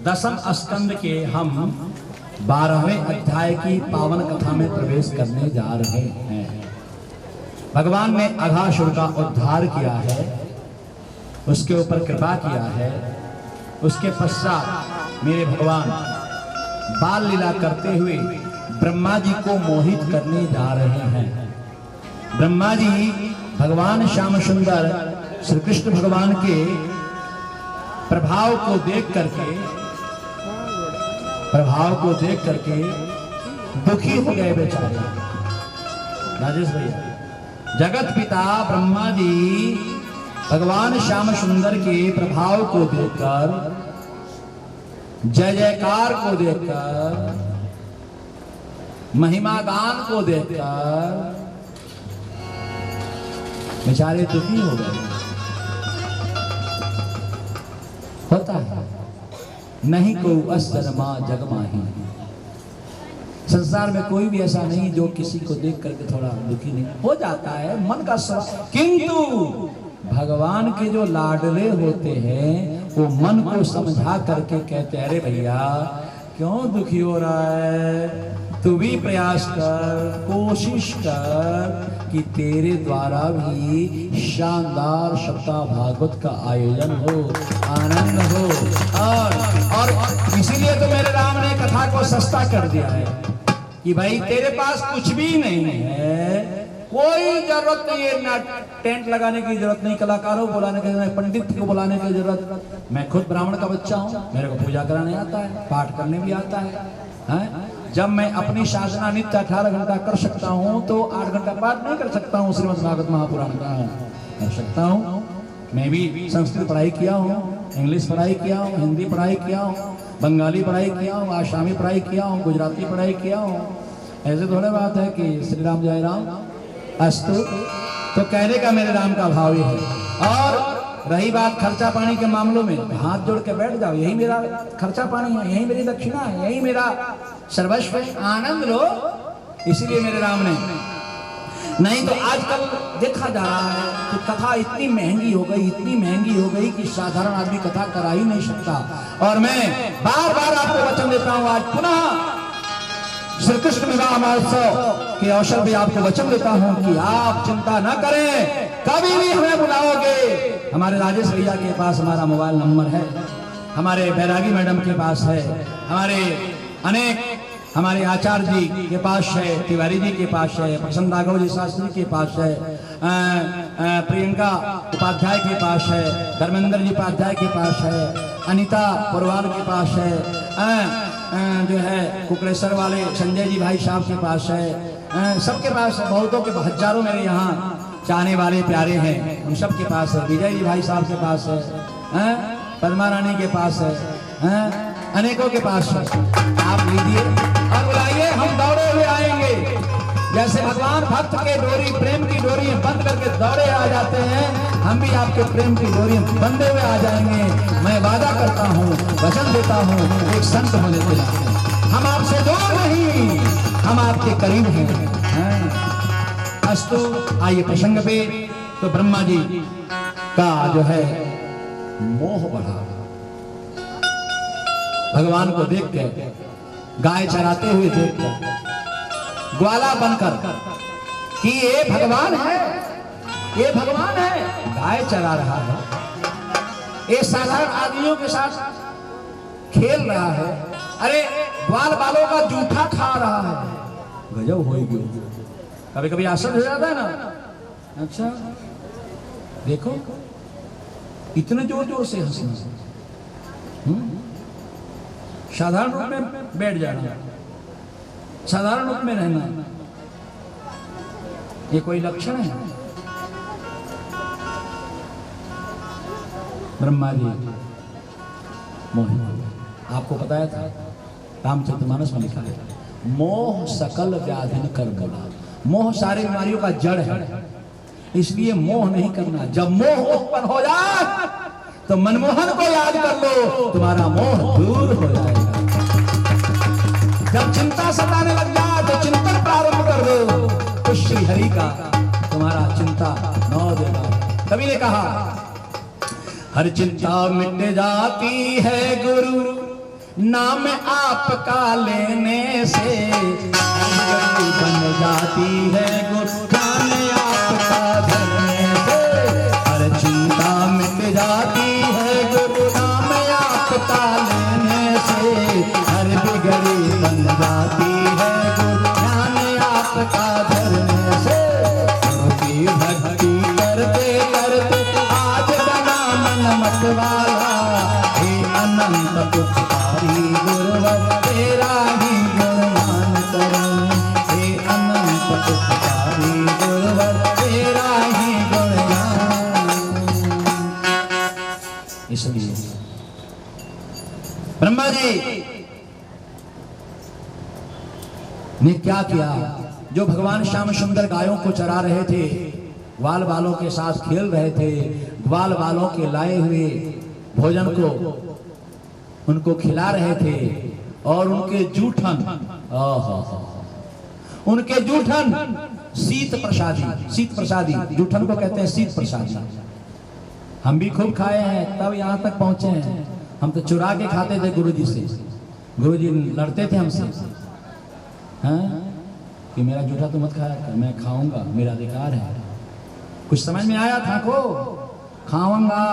दसम स्कंद के हम 12वें अध्याय की पावन कथा में प्रवेश करने जा रहे हैं। भगवान ने अघासुर का उद्धार किया है, उसके ऊपर कृपा किया है। उसके पश्चात मेरे भगवान बाल लीला करते हुए ब्रह्मा जी को मोहित करने जा रहे हैं। ब्रह्मा जी भगवान श्याम सुंदर श्री कृष्ण भगवान के प्रभाव को देख करके दुखी हो गए बेचारे। राजेश भैया, जगत पिता ब्रह्मा जी भगवान श्याम सुंदर के प्रभाव को देखकर, जय जयकार को देखकर, महिमा गान को देखकर बेचारे दुखी हो गए। होता है नहीं को असरमा जग माही। संसार में कोई भी ऐसा नहीं जो किसी को देख करके थोड़ा दुखी नहीं हो जाता है, मन का स्वभाव। किंतु भगवान के जो लाडले होते हैं वो मन को समझा करके कहते हैं, अरे भैया क्यों दुखी हो रहा है, तू भी प्रयास कर, कोशिश कर कि तेरे द्वारा भी शानदार सप्ताह भागवत का आयोजन हो, आनंद हो। और इसीलिए तो मेरे राम ने कथा को सस्ता कर दिया है कि भाई तेरे पास कुछ भी नहीं है, कोई जरूरत नहीं है, ना टेंट लगाने की जरूरत नहीं, कलाकारों को बुलाने की जरूरत, पंडित को बुलाने की जरूरत। मैं खुद ब्राह्मण का बच्चा हूँ, मेरे को पूजा कराने आता है, पाठ करने भी आता है। जब मैं अपनी साधना नित्य 18 घंटा कर सकता हूँ तो 8 घंटा पाठ नहीं कर सकता हूँ। श्रीमद् भागवत महापुराण का कर सकता हूँ। मैं भी संस्कृत पढ़ाई किया हूँ, इंग्लिश पढ़ाई किया हूँ, हिंदी पढ़ाई किया हूँ, बंगाली पढ़ाई किया हूँ, आसामी पढ़ाई किया हूँ, गुजराती पढ़ाई किया हूँ। ऐसे थोड़े बात है कि श्री राम जय राम अस्तु, तो कहने का मेरे राम का भाव ही है। और रही बात खर्चा पानी के मामलों में, हाथ जोड़ के बैठ जाओ, यही मेरा खर्चा पानी है, यही मेरी दक्षिणा है, यही मेरा सर्वस्व है, आनंद लो। इसीलिए मेरे राम ने, नहीं तो आजकल देखा जा रहा है कि कथा इतनी महंगी हो गई कि साधारण आदमी कथा करा ही नहीं सकता। और मैं बार बार आपको वचन देता हूं, आज पुनः श्री कृष्ण विवाह महोत्सव के अवसर पे आपको वचन देता हूं कि आप चिंता न करें, कभी भी हमें बुलाओगे। हमारे राजेश भैया के पास हमारा मोबाइल नंबर है, हमारे बैरागी मैडम के पास है, हमारे आचार्य जी के पास है, तिवारी जी के पास है, प्रसन्न राघव जी शास्त्री के पास है, प्रियंका उपाध्याय के पास है, धर्मेंद्र जी उपाध्याय के पास है, अनीता पुरवाल के पास है, जो है कुकरेश्वर वाले संजय जी भाई साहब के पास है, सबके पास, बहुतों के हजारों मेरे यहाँ चाहने वाले प्यारे हैं, उन सब के पास है, विजय जी भाई साहब के पास है, पद्मा रानी के पास है, अनेकों के पास है। आप लीजिए और बुलाइए, हम दौड़े हुए आएंगे। जैसे भगवान भक्त के डोरी, प्रेम की डोरी बंद करके दौड़े आ जाते हैं, हम भी आपके प्रेम की डोरी बंधे हुए आ जाएंगे। मैं वादा करता हूँ, वचन देता हूँ, एक संत होने के नाते हम आपसे दूर नहीं, हम आपके करीब हैं। अस्तु, आइए प्रसंग पे। तो ब्रह्मा जी का जो है मोह बढ़ा, भगवान को देख के, गाय चराते हुए देख कर, ग्वाला बनकर कि ये भगवान है, ये भगवान है, गाय चरा रहा है, ये साधारण आदमियों के साथ खेल रहा है, अरे ग्वाल बालों का जूठा खा रहा है। गजब होगी। कभी कभी आश्चर्य हो जाता है ना। अच्छा देखो, इतने जोर जोर से हंसना, साधारण रूप में बैठ जाना, साधारण रूप में रहना, ये कोई लक्षण है? ब्रह्मा जी मोह, आपको बताया था, रामचरितमानस में लिखा है, मोह सकल व्याधिन कर बोला। मोह सारी बीमारियों का जड़ है, इसलिए मोह नहीं करना। जब मोह उत्पन्न हो जाए तो मनमोहन को याद कर लो, तुम्हारा मोह दूर हो जाएगा। जब चिंता सताने लग जाए तो चिंतन प्रारंभ कर दो, तो श्री हरि का तुम्हारा चिंता न देगा। कवि ने कहा, हर चिंता मिट जाती है गुरु नाम आपका लेने से गति बन जाती है गुरु नाम आपका धरने से हर चिंता मिट जाती है गुरु नाम आपका लेने से हर बिगड़ी बन जाती है गुरु नाम आपका धरने से गुरु की भक्ति करते करते आज बना मन मतवाला हे अनंत उपकारी गुरुवर तेरा ही गुणगान करूं हे अनंत उपकारी गुरुवर तेरा ही गुणगान। इसलिए ब्रह्मा जी ने क्या किया, जो भगवान श्याम सुंदर गायों को चरा रहे थे, ग्वाल बालों के साथ खेल रहे थे, ग्वाल बालों के लाए हुए भोजन को उनको खिला रहे थे और उनके जूठन शीत प्रसादी जूठन को कहते हैं शीत प्रसादी। हम भी खूब खाए हैं तब यहाँ तक पहुंचे हैं। हम तो चुरा के खाते थे गुरुजी से, गुरुजी लड़ते थे हमसे, हाँ कि मेरा जूठा तो मत खाया कर, मैं खाऊंगा, मेरा अधिकार है। कुछ समझ में आया था को खाऊंगा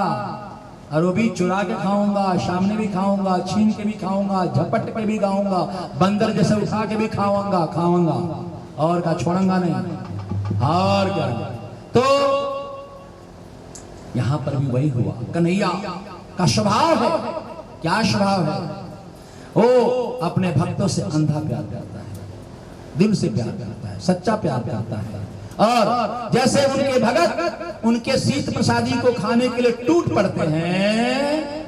और वो भी चुरा के खाऊंगा, सामने भी खाऊंगा, छीन के भी खाऊंगा, झपट के भी खाऊंगा, बंदर जैसे उठा के भी खाऊंगा और क्या छोड़ूंगा नहीं। और क्या तो यहां पर भी वही हुआ। कन्हैया का स्वभाव है, क्या स्वभाव है, वो अपने भक्तों से अंधा प्यार करता है, दिल से प्यार करता है, सच्चा प्यार करता है। और जैसे उनके भगत उनके शीत प्रसादी को खाने के लिए टूट पड़ते हैं,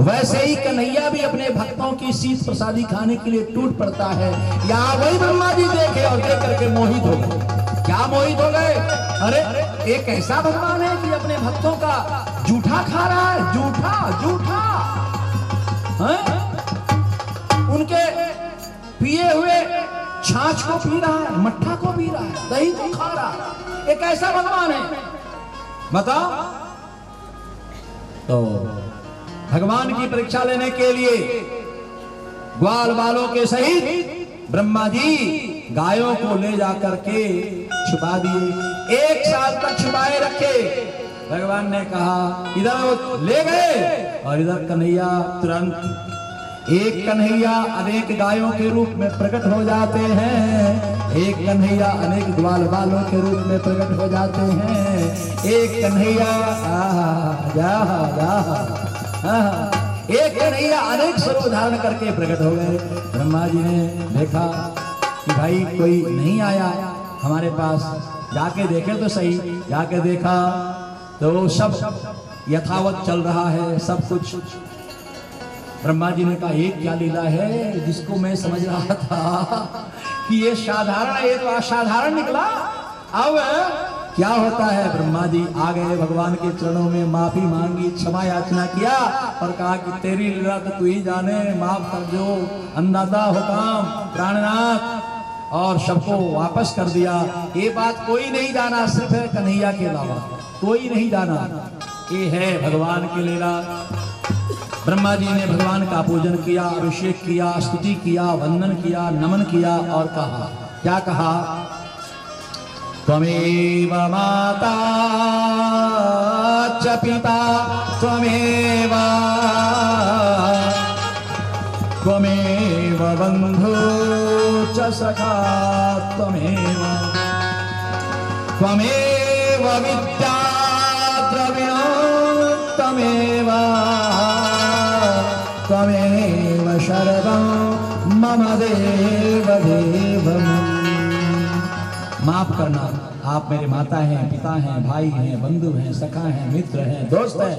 वैसे ही कन्हैया भी अपने भक्तों की शीत प्रसादी खाने के लिए टूट पड़ता है। यहाँ वही ब्रह्मा जी देखे और देख करके मोहित हो गए। क्या मोहित हो गए? अरे एक ऐसा भगवान है कि अपने भक्तों का जूठा खा रहा है, जूठा उनके पिए हुए छाछ को पी रहा है, मट्ठा को पी रहा है, दही को खा रहा है। एक ऐसा भगवान है, बताओ। तो भगवान की परीक्षा लेने के लिए ग्वाल बालों के सहित ब्रह्मा जी गायों को ले जाकर के छुपा दिए। 1 साल तक छुपाए रखे। भगवान ने कहा इधर वो ले गए और इधर कन्हैया तुरंत, एक कन्हैया अनेक गायों के रूप में प्रकट हो जाते हैं, एक कन्हैया अनेक ग्वाल बालों के रूप में प्रकट हो जाते हैं, एक कन्हैया एक कन्हैया अनेक स्वरूप धारण करके प्रकट हो गए। ब्रह्मा जी ने देखा कि भाई कोई नहीं आया हमारे पास, जाके देखे तो सही। जाके देखा तो सब यथावत चल रहा है, सब कुछ। ब्रह्मा जी ने कहा एक क्या लीला है जिसको मैं समझ रहा था कि ये साधारण है, ये तो असाधारण निकला। अब क्या होता है? ब्रह्मा जी आ गए, भगवान के चरणों में माफी मांगी, क्षमा याचना किया और कहा कि तेरी लीला तो तू ही जाने, माफ कर दो अन्नदाता हो काम प्राणनाथ, और सबको वापस कर दिया। ये बात कोई नहीं जाना, सिर्फ कन्हैया के अलावा कोई नहीं जाना। ये है भगवान की लीला। ब्रह्मा जी ने भगवान का पूजन किया, अभिषेक किया, स्तुति किया, वंदन किया, नमन किया और कहा, क्या कहा? त्वमेव माता च पिता त्वमेव बंधु च सखा त्वमेव विद्या द्रविणो त्वमेव शरणं मम देव देवम्। माफ करना, आप मेरे माता हैं, पिता हैं, भाई हैं, बंधु हैं, सखा हैं, मित्र हैं, दोस्त हैं,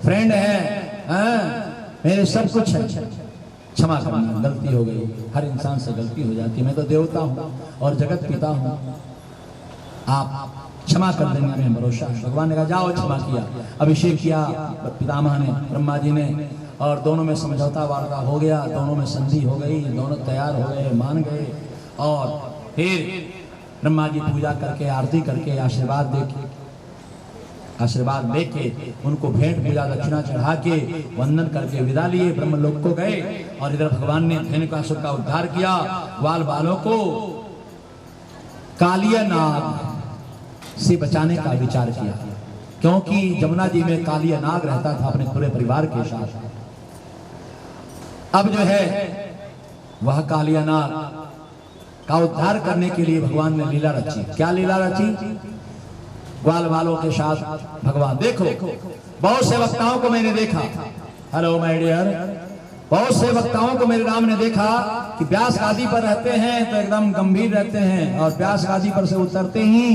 फ्रेंड हैं, मेरे सब कुछ है। क्षमा करना, गलती हो गई। हर इंसान से गलती हो जाती है। मैं तो देवता हूँ और जगत पिता हूँ, आप क्षमा कर देंगे, हमें भरोसा है। भगवान ने कहा जाओ, क्षमा किया, अभिषेक किया पितामह ने, ब्रह्मा जी ने, और दोनों में समझौता वार्ता हो गया, दोनों में संधि हो गई, दोनों तैयार हो गए, मान गए। और फिर ब्रह्मा जी पूजा करके, आरती करके, आशीर्वाद देके आशीर्वाद लेके उनको भेंट पूजा दक्षिणा चढ़ा के वंदन करके विदा लिए, ब्रह्मलोक को गए। और इधर भगवान ने धेनुकासुर का उद्धार किया। ग्वाल बालों को कालिया नाग से बचाने का विचार किया, क्योंकि जमुना जी में कालिया नाग रहता था अपने पूरे परिवार के साथ। अब जो है वह कालिया नाग का उद्धार करने के लिए भगवान ने लीला रची। क्या लीला रची? ग्वाल बालों के साथ भगवान, देखो बहुत से वक्ताओं को मैंने देखा, हेलो माय डियर, बहुत से वक्ताओं को मेरे राम ने देखा कि व्यास गादी पर रहते हैं तो एकदम गंभीर रहते हैं, और व्यास गादी पर से उतरते ही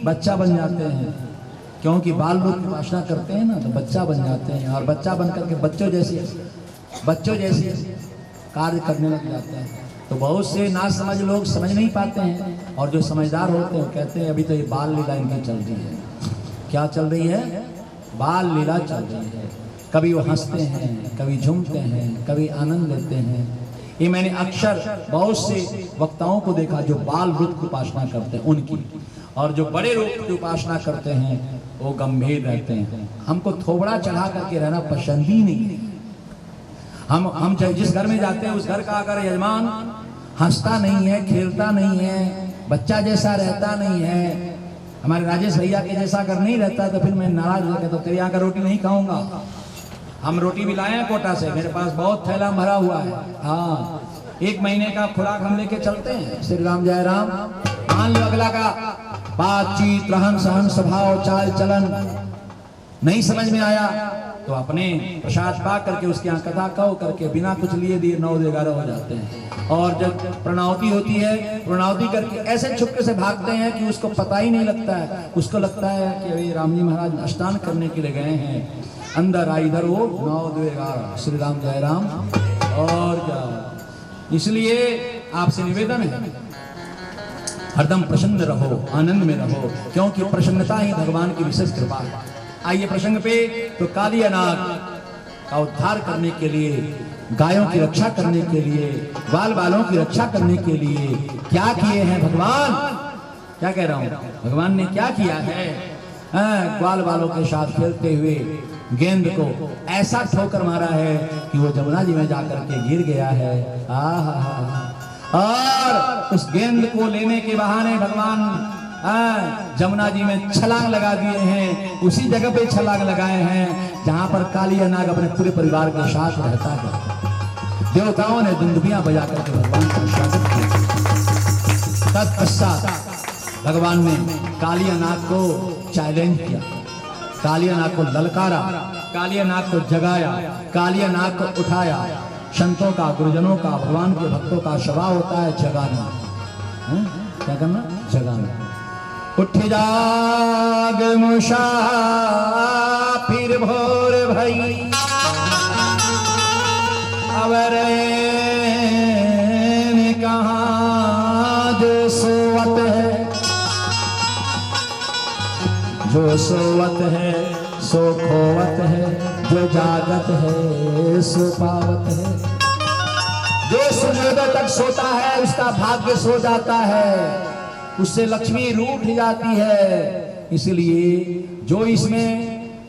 बच्चा बन जाते हैं, क्योंकि बाल रूप की उपासना करते हैं ना, तो बच्चा बन जाते हैं, और बच्चा बनकर के बच्चों जैसे कार्य करने लग जाते हैं। तो बहुत से ना समझ लोग समझ नहीं पाते हैं, और जो समझदार होते हैं कहते हैं अभी तो ये बाल लीला इनकी चल रही है। क्या चल रही है? बाल लीला चल रही है। कभी वो हंसते हैं, कभी झूमते हैं, कभी आनंद लेते हैं। ये मैंने अक्सर बहुत से वक्ताओं को देखा जो बाल रूप की उपासना करते हैं उनकी, और जो बड़े रूप की उपासना करते हैं वो गंभीर रहते हैं। हमको थोबड़ा चढ़ा करके रहना पसंद ही नहीं है। हम जिस घर में जाते हैं उस घर का अगर यजमान हंसता नहीं है, खेलता नहीं है, बच्चा जैसा रहता नहीं है, हमारे राजेश भैया के जैसा अगर नहीं रहता तो फिर मैं नाराज हो गया, तो तेरे यहाँ का रोटी नहीं खाऊंगा। हम रोटी भी लाए हैं कोटा से, मेरे पास बहुत थैला भरा हुआ है। हाँ, 1 महीने का खुराक हम लेके चलते हैं। श्री राम जय राम। मान लो अगला का बातचीत, रहन सहन, स्वभाव, चाल चलन नहीं समझ में आया तो अपने प्रसाद पा करके उसके यहाँ कथा कहो करके बिना कुछ लिए दिए 9-11 हो जाते हैं। और जब प्रणौती होती है, प्रणौती करके ऐसे छुपके से भागते हैं कि उसको पता ही नहीं लगता है। उसको लगता है कि अभी राम जी महाराज स्नान करने के लिए गए हैं, अंदर आई इधर वो 9-11। श्री राम जय राम। और क्या, इसलिए आपसे निवेदन है हरदम प्रसन्न रहो, आनंद में रहो, क्योंकि प्रसन्नता ही भगवान की विशेष कृपा है। आइए प्रसंग पे, तो कालिया नाग का उद्धार करने के लिए, गायों की रक्षा करने के लिए, बाल बालों की रक्षा करने के लिए क्या किए हैं भगवान? क्या कह रहा हूं, भगवान ने क्या किया है? ग्वाल बालों के साथ खेलते हुए गेंद को ऐसा ठोकर मारा है कि वो जमुना जी में जाकर के गिर गया है। और उस गेंद को लेने के बहाने भगवान जमुना जी में छलांग लगा दिए हैं। उसी जगह पे छलांग लगाए हैं जहां पर कालिया नाग अपने पूरे परिवार के साथ रहता है। देवताओं ने दुंदुभियां बजा करके भगवान का स्वागत किया। तत्पश्चात भगवान ने कालिया नाग को चैलेंज किया, कालिया नाग को ललकारा, कालिया नाग को जगाया, कालिया नाग को उठाया। संतों का, गुरुजनों का, भगवान के भक्तों का स्वभाव होता है जगाना। क्या करना? जगाना। उठ जाग मुसाफिर भोर भई, अवर कहाँ जो सोवत है, जो सोवत है सो खोवत है, जो जागत है सो पावत है। जो सूर्योदय तक सोता है उसका भाग्य सो जाता है, उससे लक्ष्मी रूठ जाती है। इसलिए जो इसमें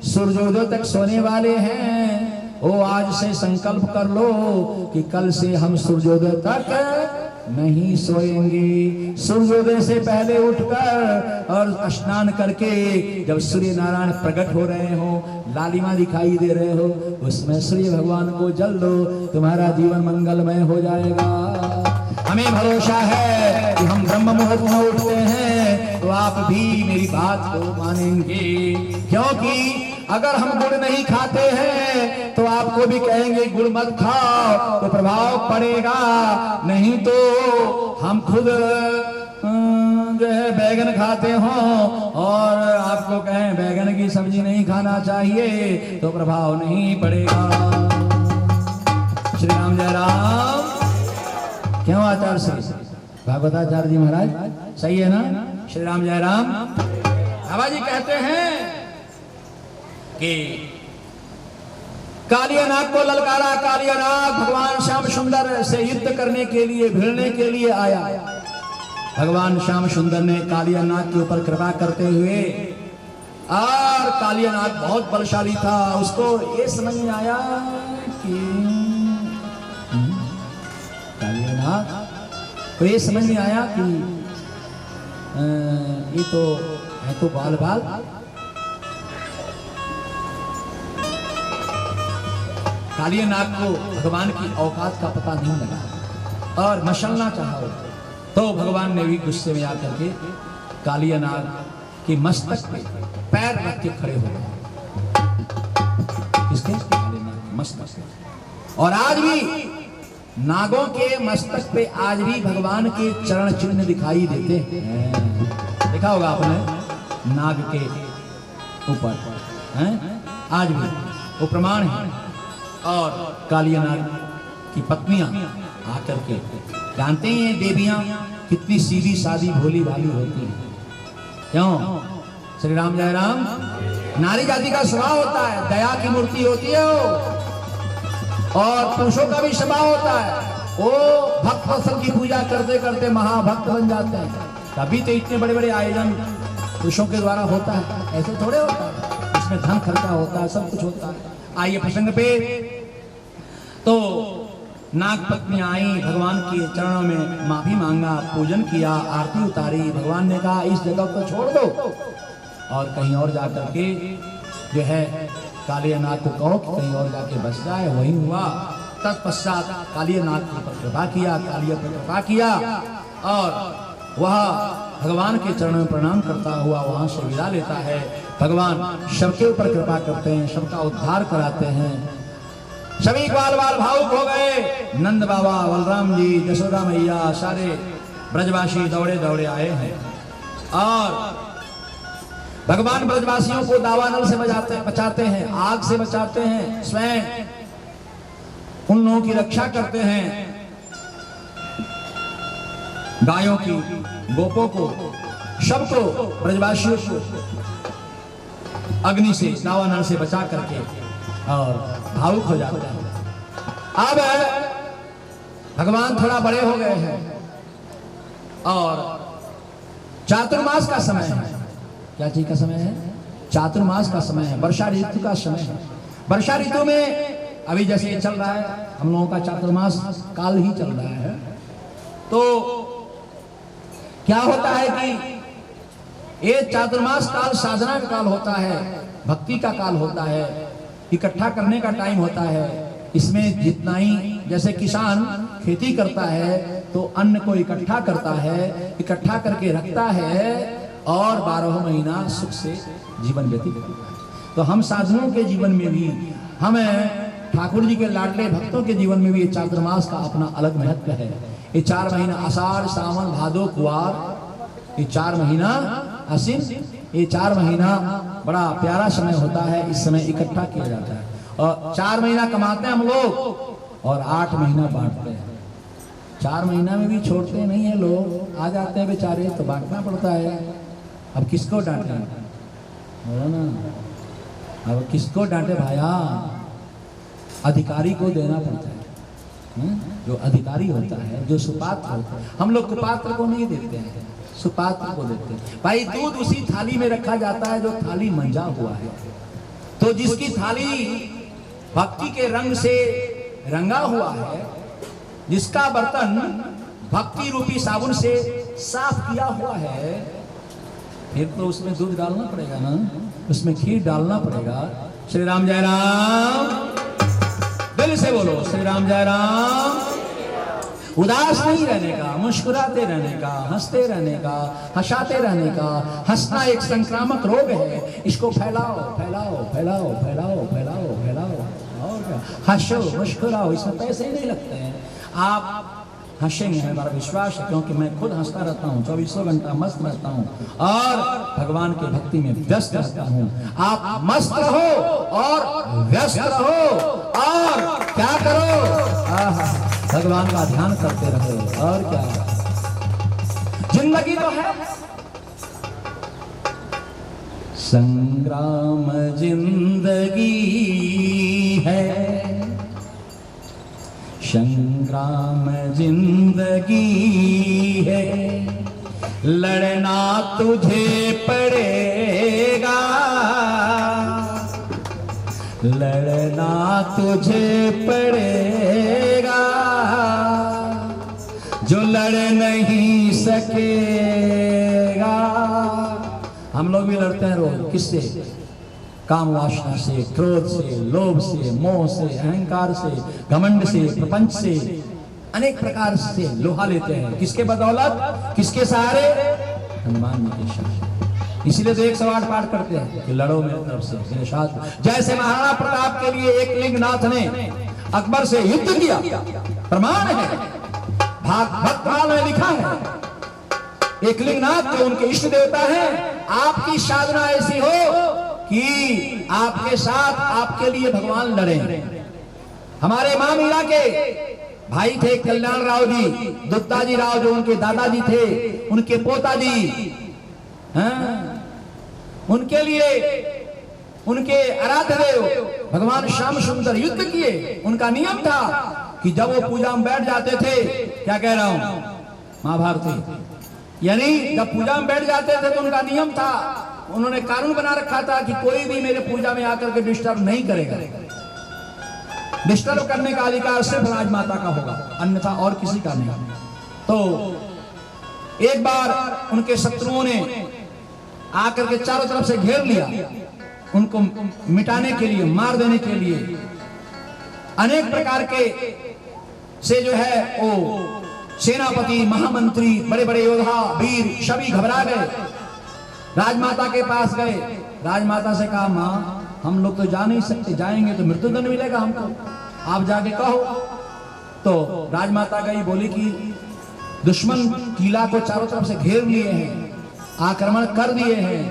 सूर्योदय तक सोने वाले हैं वो आज से संकल्प कर लो कि कल से हम सूर्योदय तक नहीं सोएंगे। सूर्योदय से पहले उठकर और स्नान करके जब सूर्य नारायण प्रकट हो रहे हो, लालिमा दिखाई दे रहे हो, उसमें सूर्य भगवान को जल दो, तुम्हारा जीवन मंगलमय हो जाएगा। हमें भरोसा है कि हम ब्रह्म मुहूर्त में उठते हैं तो आप भी मेरी बात को मानेंगे, क्योंकि अगर हम गुड़ नहीं खाते हैं तो आपको भी कहेंगे गुड़ मत खाओ, तो प्रभाव पड़ेगा। नहीं तो हम खुद जो है बैगन खाते हो और आपको कहें बैगन की सब्जी नहीं खाना चाहिए तो प्रभाव नहीं पड़ेगा। श्री राम जय राम। क्यों आचार्य श्री भागवताचार्य जी महाराज सही है ना? श्री राम जय राम। बाबा जी कहते हैं कि कालिया नाग को ललकारा। कालिया नाग भगवान श्याम सुंदर से युद्ध करने के लिए, भिड़ने के लिए आया। भगवान श्याम सुंदर ने कालिया नाग के ऊपर कृपा करते हुए और कालियानाग बहुत बलशाली था। उसको ये समझ में आया कि कालियानाग को ये समझ में आया कि ये तो है तो बाल बाल। कालियानाग को भगवान की औकात का पता नहीं लगा और मशलना चाहा तो भगवान ने भी गुस्से में आकर के कालियानाग के मस्तक पे पैर रख के खड़े हो गए। किसके? कालियानाग मस्तक पे। और आज भी नागों के मस्तक पे आज भी भगवान के चरण चिन्ह दिखाई देते हैं। देखा होगा आपने नाग के ऊपर हैं, आज भी वो प्रमाण है। और कालियानाग की पत्नियां आकर के जानते हैं देवियां कितनी सीधी सादी भोली भाली होती हैं। क्यों? श्री राम जय राम। नारी जाति का स्वभाव होता है, दया की मूर्ति होती है वो। और पुरुषों का भी स्वभाव होता है, वो भक्त वत्सल की पूजा करते करते महाभक्त बन जाते हैं। तभी तो इतने बड़े बड़े आयोजन पुरुषों के द्वारा होता है, ऐसे थोड़े होता है। इसमें धन खर्चा होता है, सब कुछ होता है। आइए प्रसंग पे। तो नाग पत्नी आई, भगवान के चरणों में माफी मांगा, पूजन किया, आरती उतारी। भगवान ने कहा इस जगह को छोड़ दो और कहीं और जाकर के जो है कालियानाग को कहो कि कहीं और जाके बस जाए। वही हुआ। तत्पश्चात कालियानाग के ऊपर कृपा किया, कालिया पर कृपा किया और वह भगवान के चरणों में प्रणाम करता हुआ वहां से विदा लेता है। भगवान सबके ऊपर कृपा करते हैं, सबका उद्धार कराते हैं। सभी ग्वाल बाल भावुक हो गए। नंद बाबा, बलराम जी, यशोदा मैया, सारे ब्रजवासी दौड़े दौड़े आए हैं और भगवान ब्रजवासियों को दावानल से बचाते हैं, आग से बचाते हैं, स्वयं उन लोगों की रक्षा करते हैं। गायों की, गोपों को, सबको, ब्रजवासियों को अग्नि से, दावानल से बचा करके और भावुक हो जाते हैं। अब भगवान थोड़ा बड़े हो गए हैं और चातुर्मास का समय है। क्या चीज का समय है? चातुर्मास का समय है, वर्षा ऋतु का समय है। वर्षा ऋतु में अभी जैसे ये चल रहा है, हम लोगों का चातुर्मास काल ही चल रहा है। तो क्या होता है कि ये चातुर्मास काल साधना का काल होता है, भक्ति का काल होता है, इकट्ठा करने का टाइम होता है। इसमें जितना ही, जैसे किसान खेती करता है तो अन्न को इकट्ठा करता है, इकट्ठा करके रखता है और 12 महीना सुख से जीवन व्यतीत करता है। तो हम साधुओं के जीवन में भी, हमें ठाकुर जी के लाडले भक्तों के जीवन में भी ये चातुर्मास का अपना अलग महत्व है। ये 4 महीना आषाढ़, सावन, भादो, कुआर, ये 4 महीना, आश्विन, ये 4 महीना बड़ा प्यारा समय होता है। इस समय इकट्ठा किया जाता है और 4 महीना कमाते हैं हम लोग और 8 महीना बांटते हैं। 4 महीना में भी छोड़ते नहीं है लोग, आ जाते हैं बेचारे, तो बांटना पड़ता है। अब किसको डांटे? बोलो ना, अब किसको डांटे भाया? अधिकारी को देना पड़ता है। जो अधिकारी होता है, जो सुपात्र होता है, हम लोग कुपात्र को नहीं देते हैं, सुपात्र को देते हैं। भाई दूध उसी थाली में रखा जाता है जो थाली मंजा हुआ है। तो जिसकी थाली भक्ति के रंग से रंगा हुआ है, जिसका बर्तन भक्ति रूपी साबुन से साफ किया हुआ है, फिर तो उसमें दूध डालना पड़ेगा ना, उसमें खीर डालना पड़ेगा। श्री राम जय राम। दिल से बोलो श्री राम जय राम। उदास नहीं रहने का, मुस्कुराते रहने का, हंसते रहने का, हंसाते रहने का। हंसना एक संक्रामक रोग है, इसको फैलाओ फैलाओ फैलाओ फैलाओ फैलाओ फैलाओ। और क्या? हंसो, मुस्कुराओ, इसमें पैसे नहीं लगते हैं। आप हंसेंगे, हमारा विश्वास है, क्योंकि मैं खुद हंसता रहता हूँ, 24 घंटा मस्त रहता हूँ और भगवान की भक्ति में व्यस्त रहता हूँ। आप मस्त रहो और व्यस्त रहो और क्या करो? भगवान का ध्यान करते रहो। और क्या? जिंदगी तो है संग्राम, जिंदगी है संग्राम, जिंदगी है। लड़ना तुझे पड़ेगा, लड़ना तुझे पड़ेगा जो लड़ नहीं सकेगा। हम लोग भी लड़ते हैं रोज, किससे? काम वासना से, क्रोध से, लोभ से, मोह से, अहंकार से, घमंड से, प्रपंच से, अनेक प्रकार से लोहा लेते हैं। किसके बदौलत, किसके सहारे? हनुमान जी के सहारे। इसीलिए तो 108 पाठ करते हैं कि लड़ो मेरी तरफ से मेरे साथ। जैसे महाराणा प्रताप के लिए एक लिंगनाथ ने अकबर से युद्ध किया, प्रमाण है, भक्तमाल में लिखा है। एक लिंगनाथ जो उनके इष्ट देवता है, आपकी साधना ऐसी हो कि आपके साथ आपके लिए भगवान लड़े। हमारे मां मीरा के भाई थे कल्याण राव जी, दुत्ताजी राव जो उनके दादाजी थे, उनके पोताजी, उनके लिए उनके आराध्य देव भगवान श्याम सुंदर युद्ध किए। उनका नियम था कि जब वो पूजा में बैठ जाते थे, क्या कह रहा हूं, महाभारती, यानी जब पूजा में बैठ जाते थे तो उनका नियम था, उन्होंने कानून बना रखा था कि कोई भी मेरे पूजा में आकर के डिस्टर्ब नहीं करेगा। डिस्टर्ब करने का अधिकार सिर्फ राजमाता का होगा, अन्यथा और किसी का नहीं। तो एक बार उनके शत्रुओं ने आकर के चारों तरफ से घेर लिया, उनको मिटाने के लिए, मार देने के लिए अनेक प्रकार के से जो है वो सेनापति, महामंत्री, बड़े बड़े योद्धा, वीर सभी घबरा गए। राजमाता के पास गए, राजमाता से कहा, मां हम लोग तो जा नहीं सकते, जाएंगे तो मृत्युदंड मिलेगा हमको, आप जाके कहो। तो राजमाता गई, बोली कि दुश्मन किला को चारों तरफ से घेर लिए हैं, आक्रमण कर दिए हैं,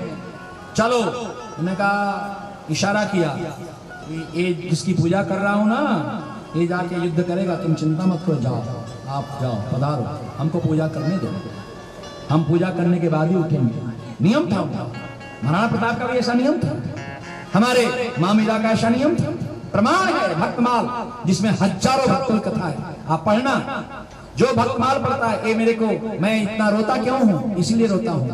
चलो। उन्होंने कहा, इशारा किया, ये जिसकी पूजा कर रहा हूं ना, ये जाके युद्ध करेगा, तुम चिंता मत करो, जाओ, आप जाओ, पधारो, हमको पूजा करने दो, हम पूजा करने के बाद ही उठेंगे। नियम था उनका। महाराणा प्रताप का भी ऐसा नियम था, हमारे मां मीरा का ऐसा नियम था। प्रमाण है भक्तमाल, जिसमें हजारों भक्तों की कथा है, आप पढ़ना। जो भक्तमाल पढ़ता है, ये मेरे को, मैं इतना रोता क्यों हूं, इसीलिए रोता हूं,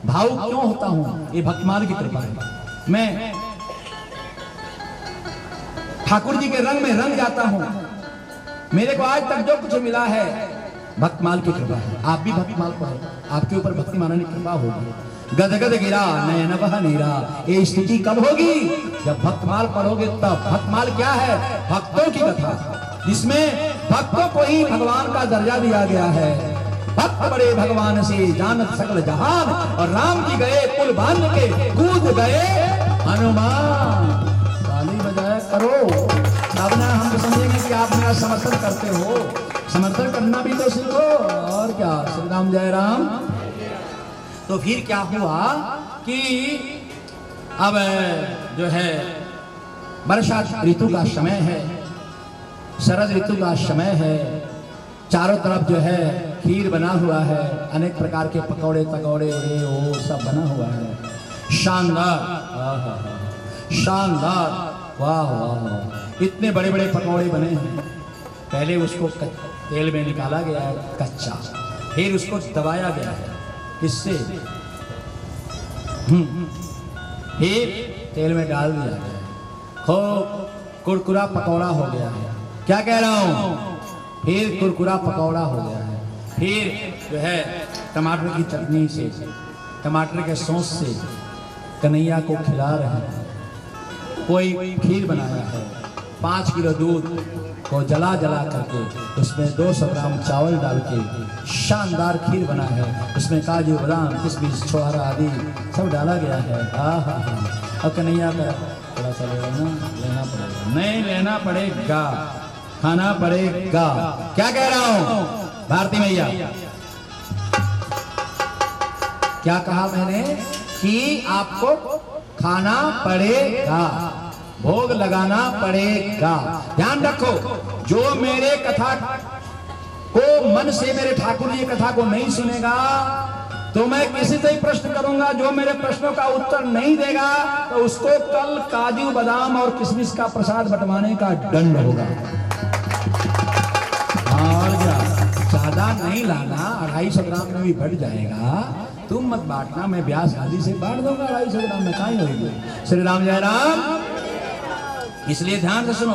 भावुक क्यों होता हूं, ये भक्तमाल की कृपा है। मैं ठाकुर जी के रंग में रंग जाता हूं, मेरे को आज तक जो कुछ मिला है भक्तमाल की कृपा है। आप भी भक्तमाल पढ़ो, आपके ऊपर भक्ति माना की कृपा होगी। गदगद गिरा नयन बह नीरा, ये स्थिति कब होगी, जब भक्तमाल पढ़ोगे तब। भक्तमाल क्या है, भक्तों की कथा, जिसमें भक्तों को ही भगवान का दर्जा दिया गया है। भक्त बड़े भगवान से जानत सकल जहान, और राम जी गए कुल बांध के कूद गए हनुमान। ताली बजाया करो, अब ना हम समझेंगे कि आप मेरा समर्थन करते हो, समर्थन करना भी तो सीखो। और क्या, श्री राम जय राम। तो फिर क्या हुआ कि अब जो है वर्षा ऋतु का समय है, शरद ऋतु का समय है, चारों तरफ जो है खीर बना हुआ है, अनेक प्रकार के पकौड़े तकौड़े ये वो सब बना हुआ है, शानदार, शानदार, वाह वाह, इतने बड़े बड़े पकौड़े बने हैं। पहले उसको तेल में निकाला गया है कच्चा, फिर उसको दबाया गया है, किससे, फिर तेल में डाल दिया गया, खूब कुरकुरा पकौड़ा हो गया है। क्या कह रहा हूं, फिर कुरकुरा पकौड़ा हो गया है। फिर जो है टमाटर की चटनी से, टमाटर के सॉस से कन्हैया को खिला रहे हैं। कोई खीर बनाया है, 5 किलो दूध को जला जला करके उसमें 200 ग्राम चावल डाल के शानदार खीर बना है। उसमें काजू बादाम किशमिश छोहारा आदि सब डाला गया है। अब कन्हैया का थोड़ा सा लेना पड़ेगा, नहीं लेना पड़ेगा, खाना पड़ेगा। क्या कह रहा हूं भारती मैया, क्या कहा मैंने कि आपको खाना पड़ेगा, भोग लगाना पड़ेगा। ध्यान रखो, जो मेरे कथा को मन से, मेरे ठाकुर जी कथा को नहीं सुनेगा तो मैं किसी से ही प्रश्न करूंगा, जो मेरे प्रश्नों का उत्तर नहीं देगा तो उसको कल काजू बादाम और किशमिश का प्रसाद बंटवाने का दंड होगा। और ज्यादा नहीं लाना, 250 ग्राम में भी बढ़ जाएगा, तुम मत बांटना, मैं ब्यास आदि से बांट दूंगा 250 ग्राम में, कहीं होगी। श्री राम जय राम। इसलिए ध्यान से सुनो,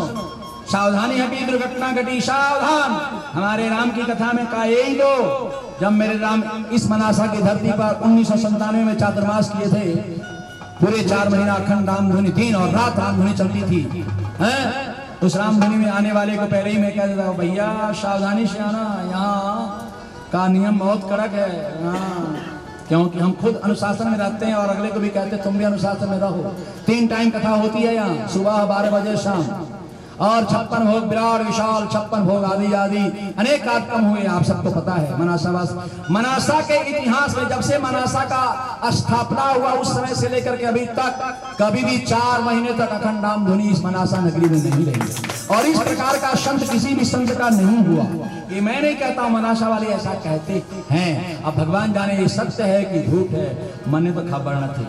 सावधानी हटी दुर्घटना घटी, सावधान। हमारे राम की कथा में कहा यही दो, जब मेरे राम इस मनासा की धरती पर 1997 में चातुर्मास किए थे, पूरे 4 महीना अखंड रामधुनी, दिन और रात रामधुनी चलती थी, हैं? उस रामधुनी में आने वाले को पहले ही मैं कह देता हूँ, भैया सावधानी से आना, यहाँ का नियम बहुत कड़क है, हाँ। क्योंकि हम खुद अनुशासन में रहते हैं और अगले को भी कहते हैं तुम भी अनुशासन में रहो। 3 टाइम कथा होती है यहाँ, सुबह 12 बजे, शाम, और 56 भोग विराट विशाल, 56 भोग आदि आदि अनेक कार्यक्रम हुए, आप सबको पता है। मनासा के इतिहास में जब से मनासा का स्थापना हुआ उस समय से लेकर के अभी तक कभी भी 4 महीने तक अखंड रामधुनी इस मनासा नगरी में नहीं रही, और इस प्रकार का संत किसी भी संत का नहीं हुआ। ये मैं नहीं कहता हूं, मनासा वाले ऐसा कहते हैं। अब भगवान जाने ये सत्य है कि झूठ है, मने तो खबर न थी,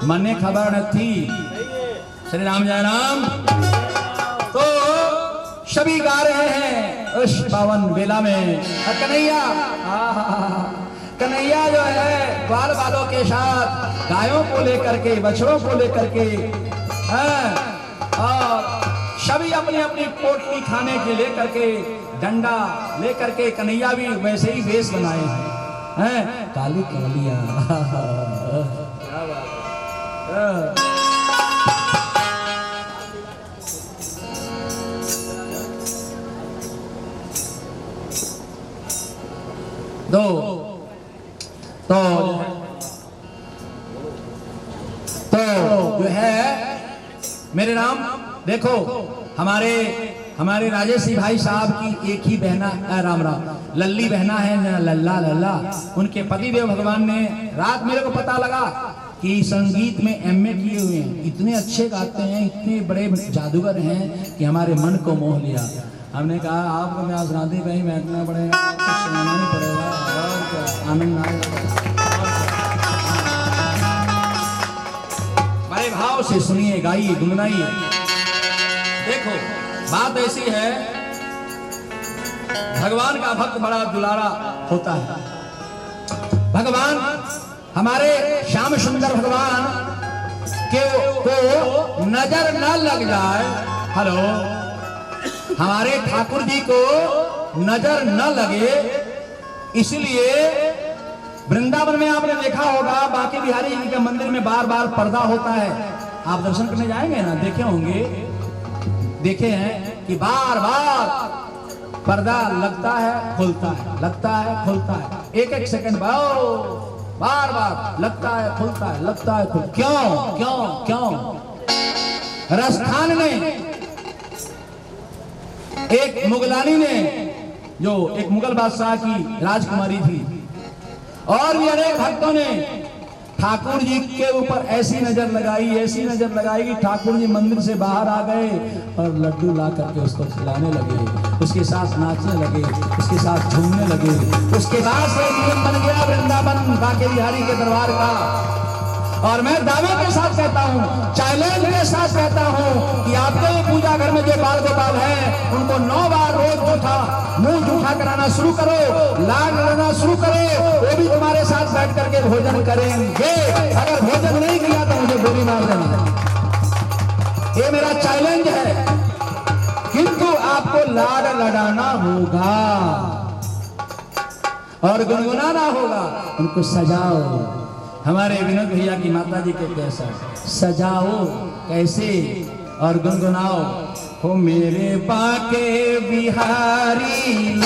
मने खबर न थी। श्री राम जय राम। तो सभी गा रहे हैं उस पावन बेला में, कन्हैया, कन्हैया जो है ग्वाल बालों के साथ गायों को लेकर के, बछड़ों को लेकर के, और सभी अपनी अपनी पोटली खाने के लेकर के, डंडा लेकर के, कन्हैया भी वैसे ही वेश बनाए हैं, काली कालिया। दो तो जो है मेरे राम, देखो हमारे राजेश भाई साहब की एक ही बहना, राम राम, लल्ली बहना है, लल्ला लल्ला। उनके पतिदेव भगवान ने, रात मेरे को पता लगा कि संगीत में MA किए हुए हैं, इतने अच्छे गाते हैं, इतने बड़े जादूगर हैं कि हमारे मन को मोह लिया। हमने कहा आपको मैं आज राधे कहीं बैठना पड़ेगा, सुनाना नहीं पड़ेगा, और क्या आनंद आएगा। बड़े भाव से सुनिए, गाइए, गुनगुनाइए। देखो बात ऐसी है, भगवान का भक्त बड़ा दुलारा होता है। भगवान हमारे श्याम सुंदर भगवान के को नजर न लग जाए, हेलो, हमारे ठाकुर जी को नजर न लगे, इसलिए वृंदावन में आपने देखा होगा, बांके बिहारी जी के मंदिर में बार बार पर्दा होता है। आप दर्शन करने जाएंगे ना, देखे होंगे, देखे हैं कि बार बार पर्दा लगता है, खुलता है, लगता है, खुलता है, एक एक सेकंड बार बार लगता है, खुलता है, लगता है, खुलता है। क्यों क्यों क्यों? राजस्थान में एक मुगलानी ने, जो एक मुगल बादशाह की राजकुमारी थी, और भी अनेक भक्तों ने ठाकुर जी के ऊपर ऐसी नजर लगाई, ऐसी नजर लगाई कि ठाकुर जी मंदिर से बाहर आ गए और लड्डू ला करके उसको खिलाने लगे, उसके साथ नाचने लगे, उसके साथ झूमने लगे। उसके बाद से नियम बन गया वृंदावन बांके बिहारी के दरबार का। और मैं दावे के साथ कहता हूँ, चैलेंज के साथ कहता हूँ कि आपके पूजा घर में जो बाल गोपाल हैं, उनको 9 बार रोज मुंह जूठा कराना शुरू करो, लाड लगाना शुरू करो, वो भी तुम्हारे साथ बैठ करके भोजन करेंगे। अगर भोजन नहीं किया तो मुझे गोली मार देना, ये मेरा चैलेंज है। किंतु आपको लाड लड़ाना होगा और गुनगुनाना होगा, उनको सजाओ। हमारे विनोद भैया की माता जी को कैसा सजाओ, कैसे, और गुनगुनाओ, हो मेरे बांके बिहारी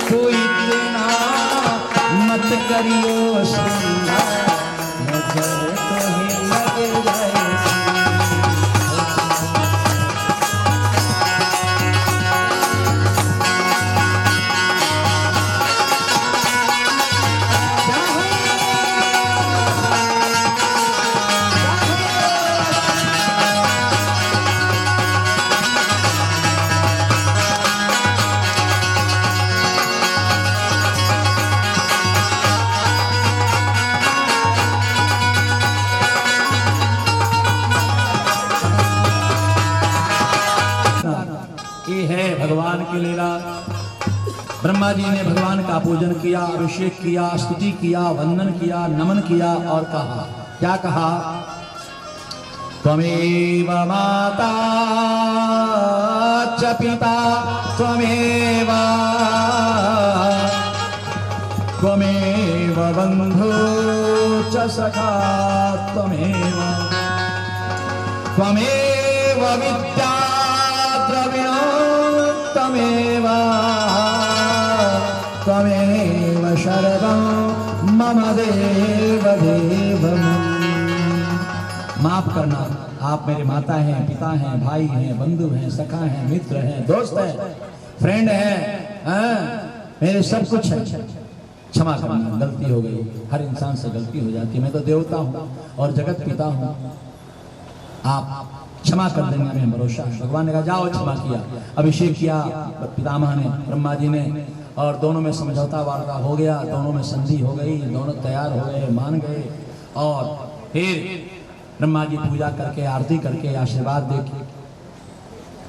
तू इतना मत करियो सुंदर, नजर तो ही लग जाए। भगवान की लीला। ब्रह्मा जी ने भगवान का पूजन किया, अभिषेक किया, स्तुति किया, वंदन किया, नमन किया और कहा, क्या कहा? त्वमेव माता च पिता त्वमेव त्वमेव बन्धु च सखा त्वमेव त्वमेव विद्या द्रविणो त्वमेव त्वमेव शरणं मम देव देवम्। माफ करना, आप मेरे माता हैं, पिता हैं, भाई हैं, बंधु हैं, सखा हैं, मित्र हैं, दोस्त हैं, फ्रेंड हैं, मेरे सब कुछ है। क्षमा करना, गलती हो गई। हर इंसान से गलती हो जाती है। मैं तो देवता हूँ और जगत पिता हूँ, आप क्षमा कर देंगे, हमें भरोसा है। भगवान ने कहा जाओ, क्षमा किया, अभिषेक किया पितामह ने, ब्रह्मा जी ने, और दोनों में समझौता वार्ता हो गया, दोनों में संधि हो गई, दोनों तैयार हो गए, मान गए। और फिर ब्रह्मा जी पूजा करके, आरती करके,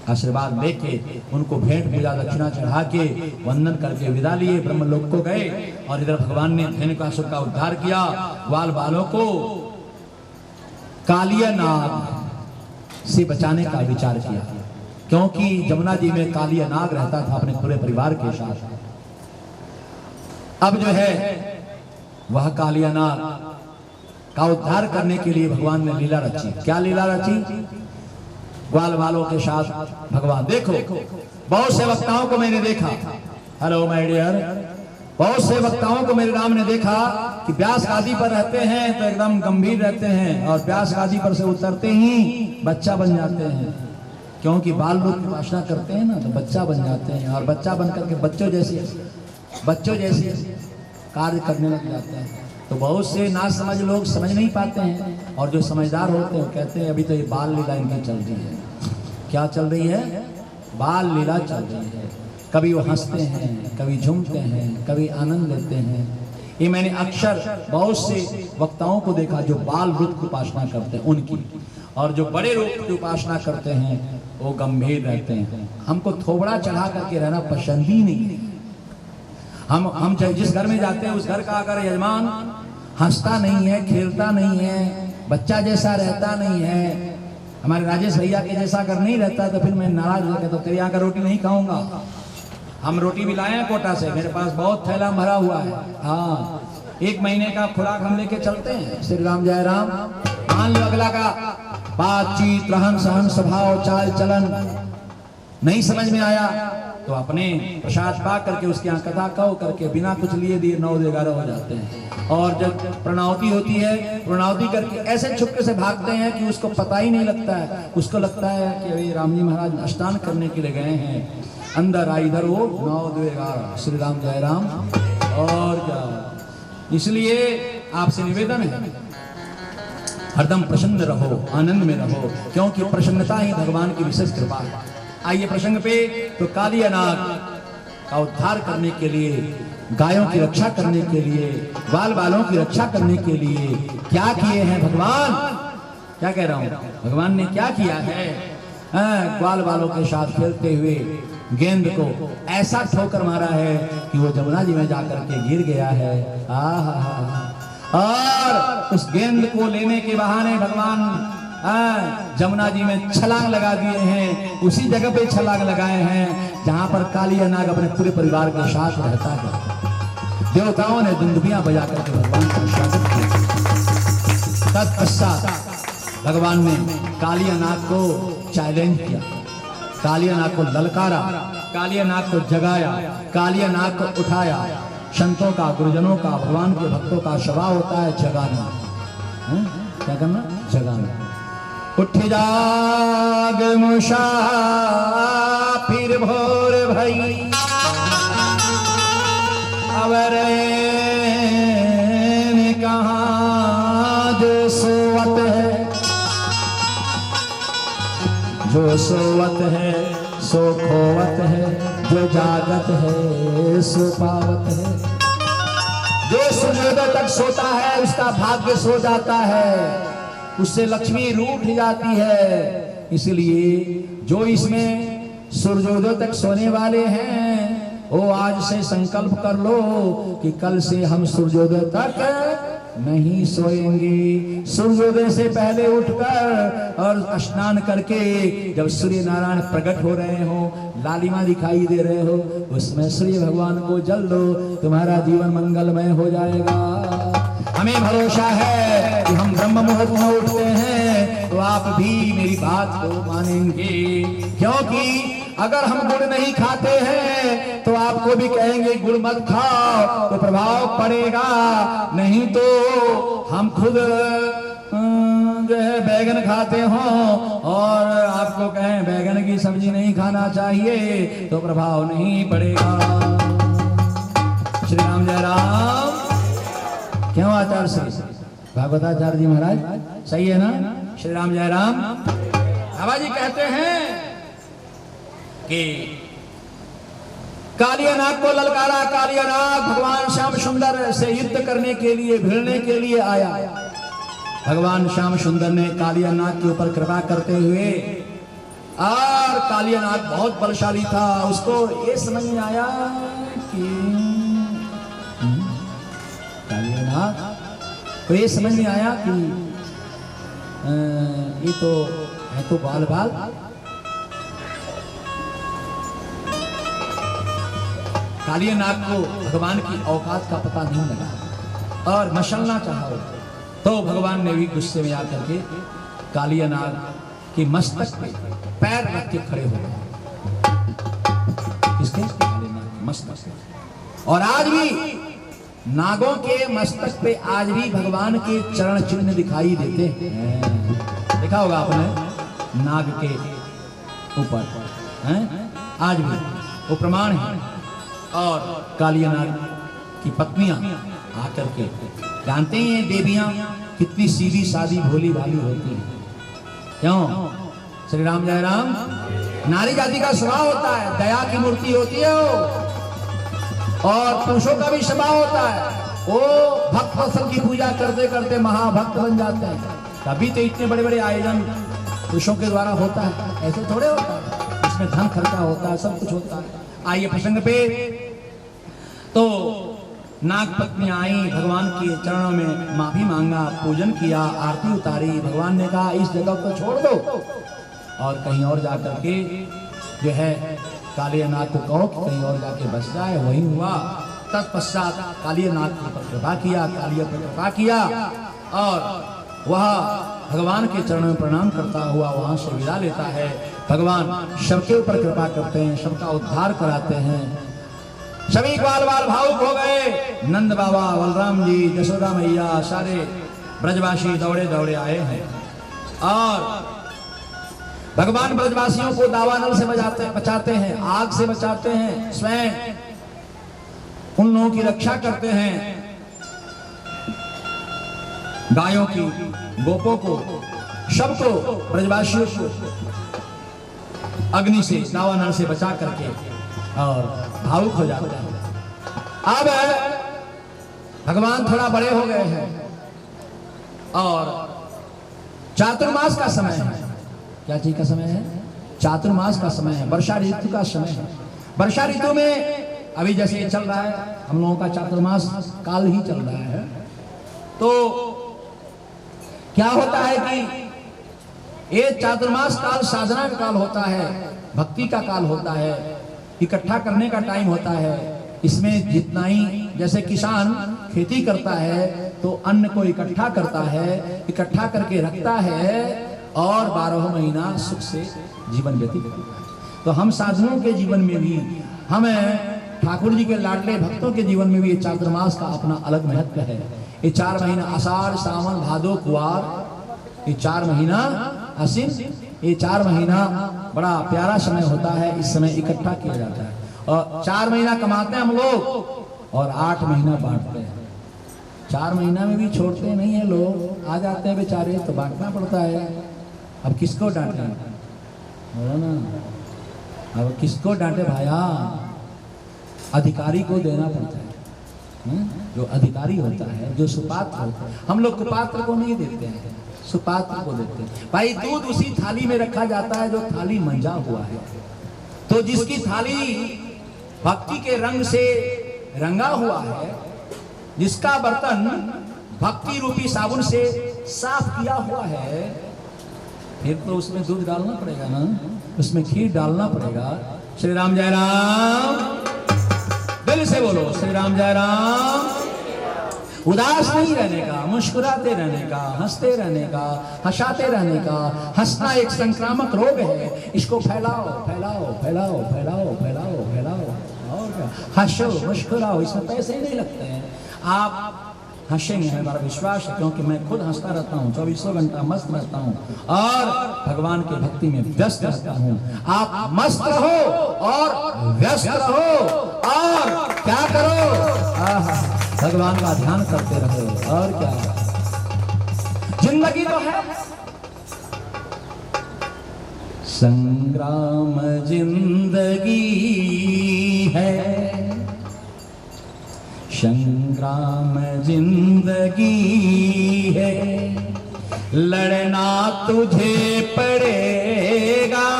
आशीर्वाद लेके उनको भेंट पूजा दक्षिणा चढ़ा के वंदन करके विदा लिए, ब्रह्मलोक को गए। और इधर भगवान ने धेनुकासुर का उद्धार किया, ग्वाल बालों को कालिया नाग से बचाने का विचार किया, क्योंकि जमुना जी में कालिया नाग रहता था अपने पूरे परिवार के साथ। अब जो है वह कालिया नाग का उद्धार करने के लिए भगवान ने लीला रची। क्या लीला रची? ग्वाल बालों के साथ भगवान, देखो बहुत से वक्ताओं को मैंने देखा, हेलो माय डियर, बहुत से वक्ताओं को मेरे राम ने देखा कि व्यास गादी पर रहते हैं तो एकदम गंभीर रहते हैं, और व्यास गादी पर से उतरते ही बच्चा बन जाते हैं, क्योंकि बाल लोग की उपासना करते हैं ना, तो बच्चा बन जाते हैं, और बच्चा बनकर के बच्चों जैसे कार्य करने लग जाते हैं। तो बहुत से ना समझ लोग समझ नहीं पाते हैं, और जो समझदार होते हैं कहते हैं अभी तो ये बाल लीला इनकी चल रही है। क्या चल रही है? बाल लीला चल रही है। कभी वो हंसते हैं, कभी झूमते हैं, कभी आनंद लेते हैं। ये मैंने अक्सर बहुत से वक्ताओं को देखा जो बाल रूप की उपासना करते हैं उनकी, और जो बड़े रूप की उपासना करते हैं वो गंभीर रहते हैं। हमको थोबड़ा चढ़ा करके रहना पसंद ही नहीं। हम जिस घर में जाते हैं उस घर का अगर यजमान हंसता नहीं है, खेलता नहीं है, बच्चा जैसा रहता नहीं है, हमारे राजेश भैया के जैसा अगर नहीं रहता, तो फिर मैं नाराज हो गया, तो तेरे यहाँ का रोटी नहीं खाऊंगा। हम रोटी भी लाए हैं कोटा से, मेरे पास बहुत थैला भरा हुआ है। हाँ, 1 महीने का खुराक हम लेके चलते हैं। श्री राम जय राम। मान लो अगला का बातचीत, रहन सहन, स्वभाव, चाल चलन नहीं समझ में आया, तो अपने प्रसाद पा करके उसके यहाँ कथा कहो करके बिना कुछ लिए दिए 9-11 हो जाते हैं। और जब प्रणौती होती है, प्रणौती करके ऐसे छुपके से भागते हैं कि उसको पता ही नहीं लगता है। उसको लगता है कि अभी राम जी महाराज स्नान करने के लिए गए हैं, अंदर आई, इधर वो 9-11। श्री राम जय राम। और क्या, इसलिए आपसे निवेदन है हरदम प्रसन्न रहो, आनंद में रहो, क्योंकि प्रसन्नता ही भगवान की विशेष कृपा है। आइए प्रसंग पे। तो कालिया नाग का उद्धार करने के लिए, गायों की रक्षा करने के लिए, बाल बालों की रक्षा करने के लिए क्या किए हैं भगवान? क्या कह रहा हूँ, भगवान ने क्या किया है? ग्वाल बालों के साथ खेलते हुए गेंद को ऐसा ठोकर मारा है कि वो जमुना जी में जाकर के गिर गया है। और उस गेंद को लेने के बहाने भगवान जमुना जी में छलांग लगा दिए हैं। उसी जगह पे छलांग लगाए हैं जहां पर कालिया नाग अपने पूरे परिवार के साथ रहता है। देवताओं ने दुंदुभियां बजा करके भगवान का स्वागत किया। तत्पश्चात भगवान ने कालिया नाग को चैलेंज किया, कालिया नाग को ललकारा, कालिया नाग को जगाया, कालिया नाग को उठाया। संतों का, गुरुजनों का, भगवान के भक्तों का स्वभाव होता है जगाना। क्या करना? जगाना। उठ जाग मुसाफिर भोर भई, अवर कहाँ जो सोवत है, जो सोवत है सो खोवत है, जो जागत है सो पावत है। जो सूर्योदय तक सोता है उसका भाग्य सो जाता है, उससे लक्ष्मी रूठ जाती है। इसलिए जो इसमें सूर्योदय तक सोने वाले हैं वो आज से संकल्प कर लो कि कल से हम सूर्योदय तक नहीं सोएंगे। सूर्योदय से पहले उठकर और स्नान करके जब सूर्य नारायण प्रकट हो रहे हो, लालिमा दिखाई दे रहे हो, उसमें सूर्य भगवान को जल दो, तुम्हारा जीवन मंगलमय हो जाएगा। हमें भरोसा है कि हम ब्रह्म मुहूर्त में उठते हैं तो आप भी मेरी बात को मानेंगे, क्योंकि अगर हम गुड़ नहीं खाते हैं तो आपको भी कहेंगे गुड़ मत खाओ, तो प्रभाव पड़ेगा। नहीं तो हम खुद जो है बैगन खाते हो और आपको कहें बैगन की सब्जी नहीं खाना चाहिए, तो प्रभाव नहीं पड़ेगा। श्री राम जय राम। क्यों आचार्य श्री भागवताचार्य जी महाराज सही है ना? श्री राम जय राम। बाबा जी कहते हैं कि कालियानाग को ललकारा। कालियानाग भगवान श्याम सुंदर से युद्ध करने के लिए, भिड़ने के लिए आया। भगवान श्याम सुंदर ने कालियानाग के ऊपर कृपा करते हुए, और कालियानाग बहुत बलशाली था, उसको ये समझ में आया कि कालियानाग को ये समझ में आया कि ये तो है तो बाल बाल। कालियानाग को भगवान की औकात का पता नहीं लगा और मचलना चाहा, तो भगवान ने भी गुस्से में आकर के कालियानाग के मस्तक पे पैर रख के खड़े हो गए। किसके? कालियानाग मस्तक पे। और आज भी नागों के मस्तक पे आज भी भगवान के चरण चिन्ह दिखाई देते हैं। देखा होगा आपने नाग के ऊपर हैं, आज भी वो प्रमाण है। और कालियानाग की पत्नियां आकर के, जानते हैं देवियां कितनी सीधी सादी भोली भाली होती है। क्यों? श्री राम जय राम। नारी जाति का स्वभाव होता है, दया की मूर्ति होती है वो, और पुरुषों का भी स्वभाव होता है, वो भक्त वत्सल की पूजा करते करते महाभक्त बन जाते हैं। तभी तो इतने बड़े बड़े आयोजन पुरुषों के द्वारा होता है, ऐसे थोड़े होता है। इसमें धन खर्चा होता है, सब कुछ होता है। आइए प्रसंग पे। तो नाग पत्नी आई, भगवान के चरणों में माफी मांगा, पूजन किया, आरती उतारी। भगवान ने कहा इस जगह को छोड़ दो और कहीं और जाकर के जो है कालियानाग को कहो कि कहीं और जाके बस जाए। वही हुआ। तत्पश्चात कालियानाग पर कृपा किया, कालिया पर कृपा किया, और वह भगवान के चरणों में प्रणाम करता हुआ वहां से विदा लेता है। भगवान सबके ऊपर कृपा करते हैं, सबका उद्धार कराते हैं। सभी ग्वाल बाल भावुक हो गए। नंद बाबा, बलराम जी, जसोदा मैया, सारे ब्रजवासी दौड़े दौड़े आए हैं और भगवान ब्रजवासियों को दावानल से बचाते हैं, आग से बचाते हैं, स्वयं उन लोगों की रक्षा करते हैं। गायों की, गोपों को, सबको, ब्रजवासियों को अग्नि से, दावानल से बचा करके और भावुक हो जाते हैं। अब भगवान थोड़ा बड़े हो गए हैं और चातुर्मास का समय है। क्या चीज का समय है? चातुर्मास का समय है, वर्षा ऋतु का समय है। वर्षा ऋतु में अभी जैसे चल रहा है, हम लोगों का चातुर्मास काल ही चल रहा है। तो क्या होता है कि ये चातुर्मास काल साधना का काल होता है, भक्ति का काल होता है, इकट्ठा करने का टाइम होता है। इसमें जितना ही, जैसे किसान खेती करता है तो अन्न को इकट्ठा करता है, इकट्ठा करके रखता है और 12 महीना सुख से जीवन व्यतीत करता है। तो हम साधुओं के जीवन में भी, हमें ठाकुर जी के लाडले भक्तों के जीवन में भी ये चातुर्मास का अपना अलग महत्व है। ये 4 महीना आषाढ़, सावन, भादो, कुवार, ये 4 महीना, आश्विन, ये 4 महीना बड़ा प्यारा समय होता है। इस समय इकट्ठा किया जाता है और 4 महीना कमाते हैं हम लोग और 8 महीना बांटते हैं। 4 महीना में भी छोड़ते नहीं है लोग, आ जाते हैं बेचारे, तो बांटना पड़ता है। अब किसको डांटे? बोलो ना, अब किसको डांटे भाया? अधिकारी को देना पड़ता है। जो अधिकारी होता है, जो सुपात्र होता है, हम लोग कुपात्र को नहीं देते हैं, सुपात्र को देते हैं। भाई दूध उसी थाली में रखा जाता है जो थाली मंजा हुआ है। तो जिसकी थाली भक्ति के रंग से रंगा हुआ है, जिसका बर्तन भक्ति रूपी साबुन से साफ किया हुआ है, फिर तो उसमें दूध डालना पड़ेगा ना, उसमें घी डालना पड़ेगा। श्री राम जय राम, दिल से बोलो श्री राम जय राम। उदास नहीं रहने का, मुस्कुराते रहने का, हंसते रहने का, हंसाते रहने का। हंसना एक संक्रामक रोग है, इसको फैलाओ फैलाओ फैलाओ फैलाओ फैलाओ फैलाओ। और क्या, हंसो मुस्कुराओ, इसमें पैसे नहीं लगते हैं। आप हंसेंगे हमारा विश्वास है, क्योंकि मैं खुद हंसता रहता हूँ, 24 घंटा मस्त रहता हूँ और भगवान की भक्ति में व्यस्त रहता हूँ। आप मस्त रहो और व्यस्त रहो और क्या करो, भगवान का ध्यान करते रहो। और क्या, जिंदगी तो है संग्राम, जिंदगी है संग्राम, जिंदगी है। लड़ना तुझे पड़ेगा,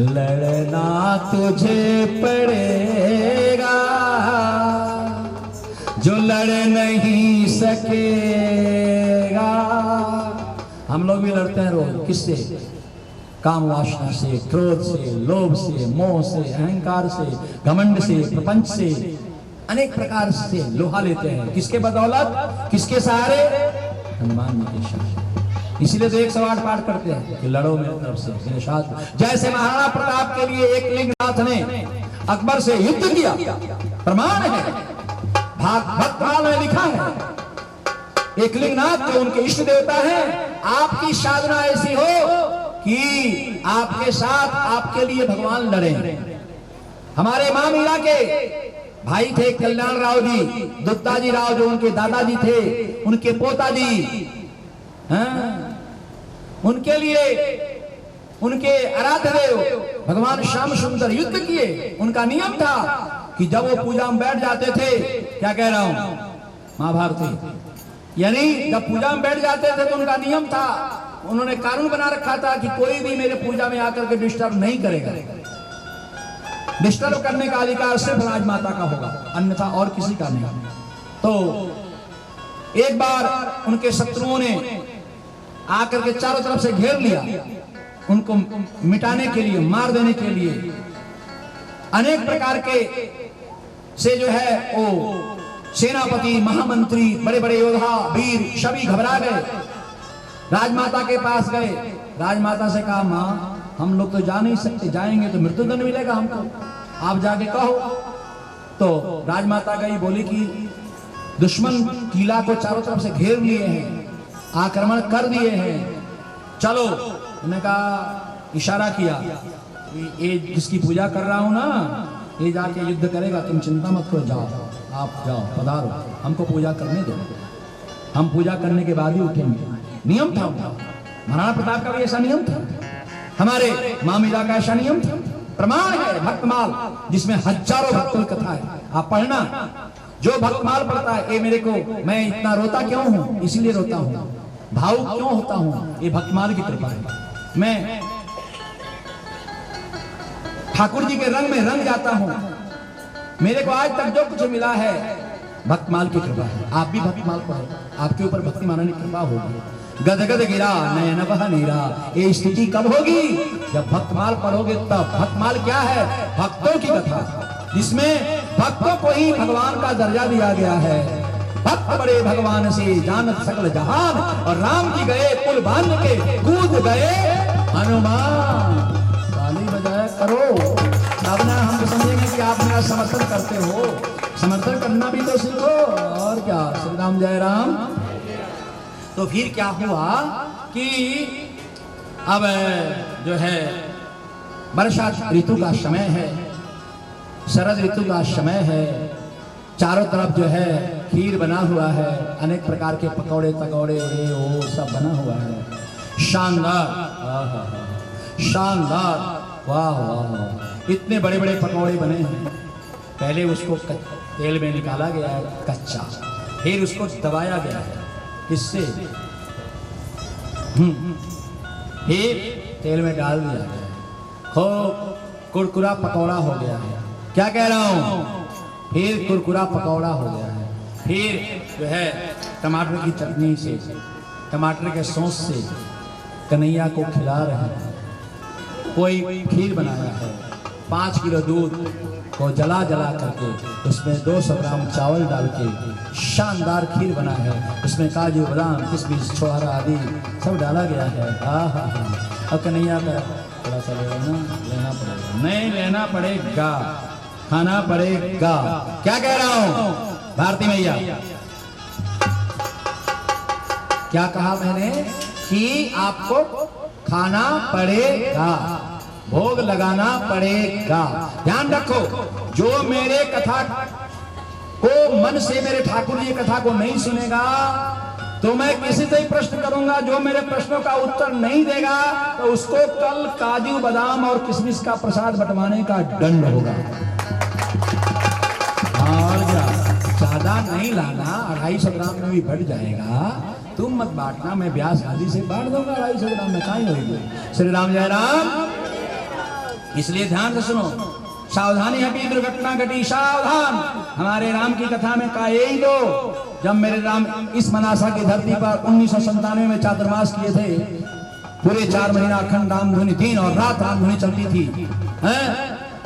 लड़ना तुझे पड़ेगा, जो लड़ नहीं सकेगा। हम लोग भी लड़ते हैं रोज, किससे? काम वासना से, क्रोध से, लोभ से, मोह से, अहंकार से, घमंड से, प्रपंच से, अनेक प्रकार से लोहा लेते हैं। किसके बदौलत, किसके सहारे? हनुमान जी के सहारे। इसीलिए तो 108 पाठ करते हैं कि लड़ो मेरी तरफ से, मेरे साथ। जैसे महाराणा प्रताप के लिए एक लिंगनाथ ने अकबर से युद्ध किया, प्रमाण है, भक्तमाल में लिखा है। एक लिंगनाथ जो उनके इष्ट देवता है, आपकी साधना ऐसी हो कि आपके साथ, आपके लिए भगवान लड़े। हमारे मां मीरा के भाई थे कल्याण राव जी, दुत्ताजी राव जो उनके दादाजी थे, उनके पोताजी, उनके लिए उनके आराध्य देव भगवान श्याम सुंदर युद्ध किए। उनका नियम था कि जब वो पूजा में बैठ जाते थे, क्या कह रहा हूं, महाभारती, यानी जब पूजा में बैठ जाते थे तो उनका नियम था, उन्होंने कानून बना रखा था कि कोई भी मेरे पूजा में आकर के डिस्टर्ब नहीं करेगा। डिस्टर्ब करने का अधिकार सिर्फ राजमाता का होगा, अन्यथा और किसी का नहीं। तो एक बार उनके शत्रुओं ने आकर के चारों तरफ से घेर लिया, उनको मिटाने के लिए, मार देने के लिए अनेक प्रकार के से जो है वो सेनापति, महामंत्री, बड़े बड़े योद्धा, वीर सभी घबरा गए। राजमाता के पास गए, राजमाता से कहा, मां हम लोग तो जा नहीं सकते, जाएंगे तो मृत्युदंड मिलेगा हमको, आप जाके कहो। तो राजमाता गई, बोली कि दुश्मन किला को चारों तरफ से घेर लिए हैं, आक्रमण कर दिए हैं, चलो। उन्होंने कहा, इशारा किया, ये जिसकी पूजा कर रहा हूं ना, ये जाके युद्ध करेगा, तुम चिंता मत करो, जाओ, आप जाओ, पधारो, हमको पूजा करने दो, हम पूजा करने के बाद ही उठेंगे। नियम था महाराणा प्रताप का भी ऐसा नियम था, हमारे मां मीरा का ऐसा नियम था। प्रमाण है भक्तमाल, जिसमें हजारों भक्तों की कथा है, आप पढ़ना। जो भक्तमाल पढ़ता है, ये मेरे को, मैं इतना रोता क्यों हूं, इसीलिए रोता हूं, भावुक क्यों होता हूं, ये भक्तमाल की कृपा है। मैं ठाकुर जी के रंग में रंग जाता हूं, मेरे को आज तक जो कुछ मिला है भक्तमाल की कृपा है। आप भी भक्तमाल पढ़ो, आपके ऊपर भक्ति मानने की कृपा होगी। गदगद गिरा नयन बह नीरा, ये स्थिति कब होगी, जब भक्तमाल पढ़ोगे तब। भक्तमाल क्या है, भक्तों की कथा, जिसमें भक्तों को ही भगवान का दर्जा दिया गया है। भक्त बड़े भगवान से जानत सकल जहान, और राम जी गए पुल बांध के कूद गए हनुमान। ताली बजाया करो, तब ना हम समझेंगे कि आप मेरा समर्थन करते हो। समर्थन करना भी तो सीखो, और क्या। श्री राम जय राम। तो फिर क्या हुआ कि अब जो है वर्षा ऋतु का समय है, शरद ऋतु का समय है, चारों तरफ जो है खीर बना हुआ है, अनेक प्रकार के पकौड़े तकौड़े वो सब बना हुआ है। शानदार, शानदार, वाह वाह, इतने बड़े बड़े पकौड़े बने हैं। पहले उसको तेल में निकाला गया है कच्चा, फिर उसको दबाया गया है, किससे, फिर तेल में डाल दिया गया, हो कुरकुरा पकौड़ा हो गया है। क्या कह रहा हूं, फिर कुरकुरा पकौड़ा हो गया है। फिर जो है टमाटर की चटनी से, टमाटर के सॉस से कन्हैया को खिला रहे हैं। कोई खीर बनाया है, 5 किलो दूध को जला जला करके उसमें 200 ग्राम चावल डाल के शानदार खीर बना है। उसमें काजू बादाम किशमिश छोहारा आदि सब डाला गया है। अब कन्हैया का थोड़ा सा लेना पड़ेगा, नहीं लेना पड़ेगा, खाना पड़ेगा। क्या कह रहा हूं भारती मैया? क्या कहा मैंने कि आपको खाना पड़ेगा, भोग लगाना पड़ेगा। ध्यान रखो, जो मेरे कथा को मन से, मेरे ठाकुर जी कथा को नहीं सुनेगा तो मैं किसी से ही प्रश्न करूंगा, जो मेरे प्रश्नों का उत्तर नहीं देगा तो उसको कल काजू बादाम और किशमिश का प्रसाद बंटवाने का दंड होगा। और ज्यादा नहीं लाना, 250 ग्राम में भी बढ़ जाएगा। तुम मत बांटना, मैं ब्यास आदि से बांट दूंगा 250 ग्राम में, कहीं होगी। श्री राम जय राम। इसलिए ध्यान से सुनो, सावधानी हटी दुर्घटना घटी, सावधान। हमारे राम की कथा में का यही दो, जब मेरे राम इस मनासा की धरती पर 1997 में चातुर्मास किए थे, पूरे 4 महीना अखंड रामधुनी, दिन और रात रामधुनी चलती थी।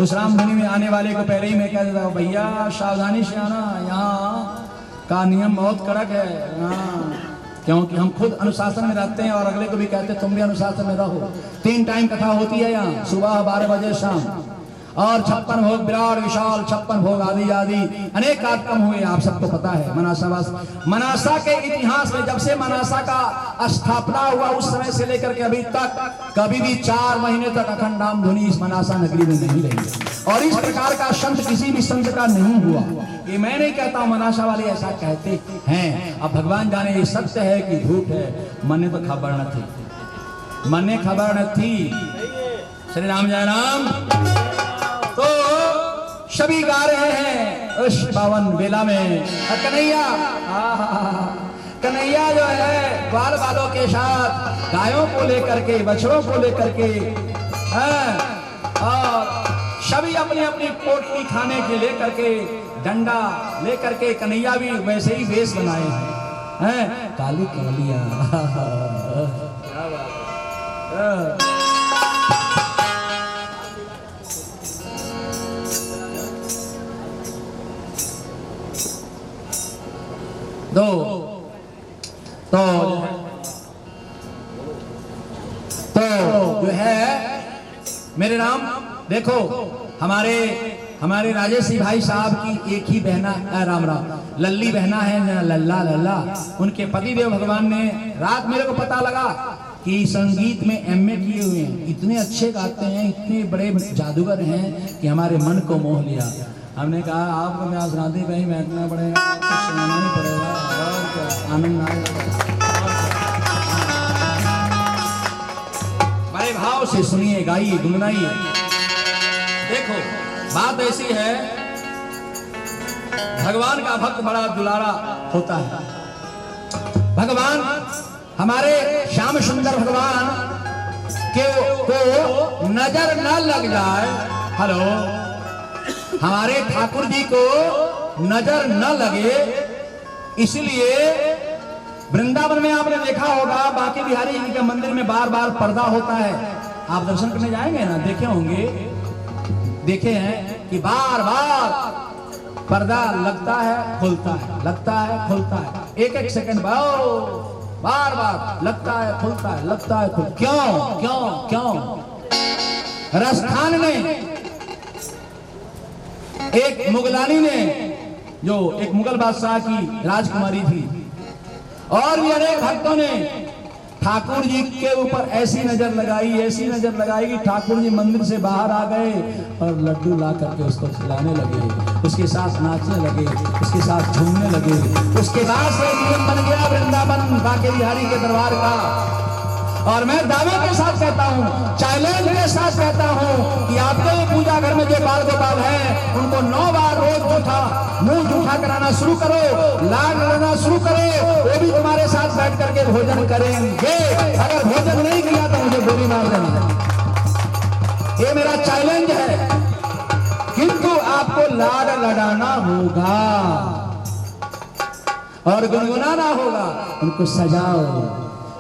उस रामधुनी में आने वाले को पहले ही मैं कह देता हूँ, भैया सावधानी से आना, यहाँ का नियम बहुत कड़क है। क्योंकि हम खुद अनुशासन में रहते हैं और अगले को भी कहते हैं तुम भी अनुशासन में रहो। 3 टाइम कथा होती है यहाँ, सुबह 12 बजे, शाम। और 56 भोग विराट विशाल, 56 भोग आदि आदि अनेक कार्यक्रम हुए, आप सबको पता है। मनासा के इतिहास में जब से मनासा का स्थापना हुआ उस समय से लेकर के अभी तक कभी भी 4 महीने तक अखंड रामधुनी इस मनासा नगरी में नहीं रही। और इस प्रकार का संत किसी भी संत का नहीं हुआ। ये मैं नहीं कहता हूं, मनासा वाले ऐसा कहते हैं। अब भगवान जाने ये सत्य है कि झूठ है, मने तो खबर न थी, मने खबर न थी। श्री राम जय राम। तो सभी गा रहे हैं उस पावन बेला में, कन्हैया कन्हैया जो है बाल बालों के साथ गायों को लेकर के, बछड़ों को लेकर के, और सभी अपनी अपनी पोटली खाने के लेकर के, डंडा लेकर के, कन्हैया भी वैसे ही वेश बनाए हैं, काली कालिया। तो जो है मेरे राम देखो, हमारे राजेश भाई साहब की एक ही बहना, राम राम, लल्ली बहना है, लल्ला लल्ला। उनके पतिदेव भगवान ने, रात मेरे को पता लगा कि संगीत में MA किए हुए हैं, इतने अच्छे गाते हैं, इतने बड़े जादूगर हैं कि हमारे मन को मोह लिया। हमने कहा आपको मैं आसनादी पे ही बैठना पड़ेगा, कुछ सुनाना नहीं पड़ेगा, और क्या आनंद आएगा। बड़े भाव से सुनिए, गाइए, गुनगुनाइए। देखो बात ऐसी है, भगवान का भक्त बड़ा दुलारा होता है। भगवान हमारे श्याम सुंदर भगवान के को नजर न लग जाए, हेलो, हमारे ठाकुर जी को नजर न लगे, इसलिए वृंदावन में आपने देखा होगा बांके बिहारी जी के मंदिर में बार बार पर्दा होता है। आप दर्शन करने जाएंगे ना, देखे होंगे, देखे हैं कि बार बार पर्दा लगता है, खुलता है, लगता है, खुलता है, एक एक सेकंड बार बार लगता है, खुलता है, लगता है, खुलता। क्यों क्यों क्यों? राजस्थान में एक मुगलानी ने, जो एक मुगल बादशाह की राजकुमारी थी, और भी अनेक भक्तों ने ठाकुर जी के ऊपर ऐसी नजर लगाई कि ठाकुर जी मंदिर से बाहर आ गए और लड्डू ला करके उसको खिलाने लगे, उसके साथ नाचने लगे, उसके साथ झूमने लगे। उसके बाद से नियम बन गया वृंदावन बांके बिहारी के दरबार का। और मैं दावे के साथ कहता हूँ, चैलेंज के साथ कहता हूँ कि आपके पूजा घर में जो बाल गोपाल है उनको 9 बार रोज मुंह जूठा कराना शुरू करो, लाड लगाना शुरू करो, वो भी तुम्हारे साथ बैठ करके भोजन करेंगे। अगर भोजन नहीं किया तो मुझे गोली मार देना, ये मेरा चैलेंज है। किंतु आपको लाड लड़ाना होगा, और गुनगुनाना होगा, उनको सजाओ।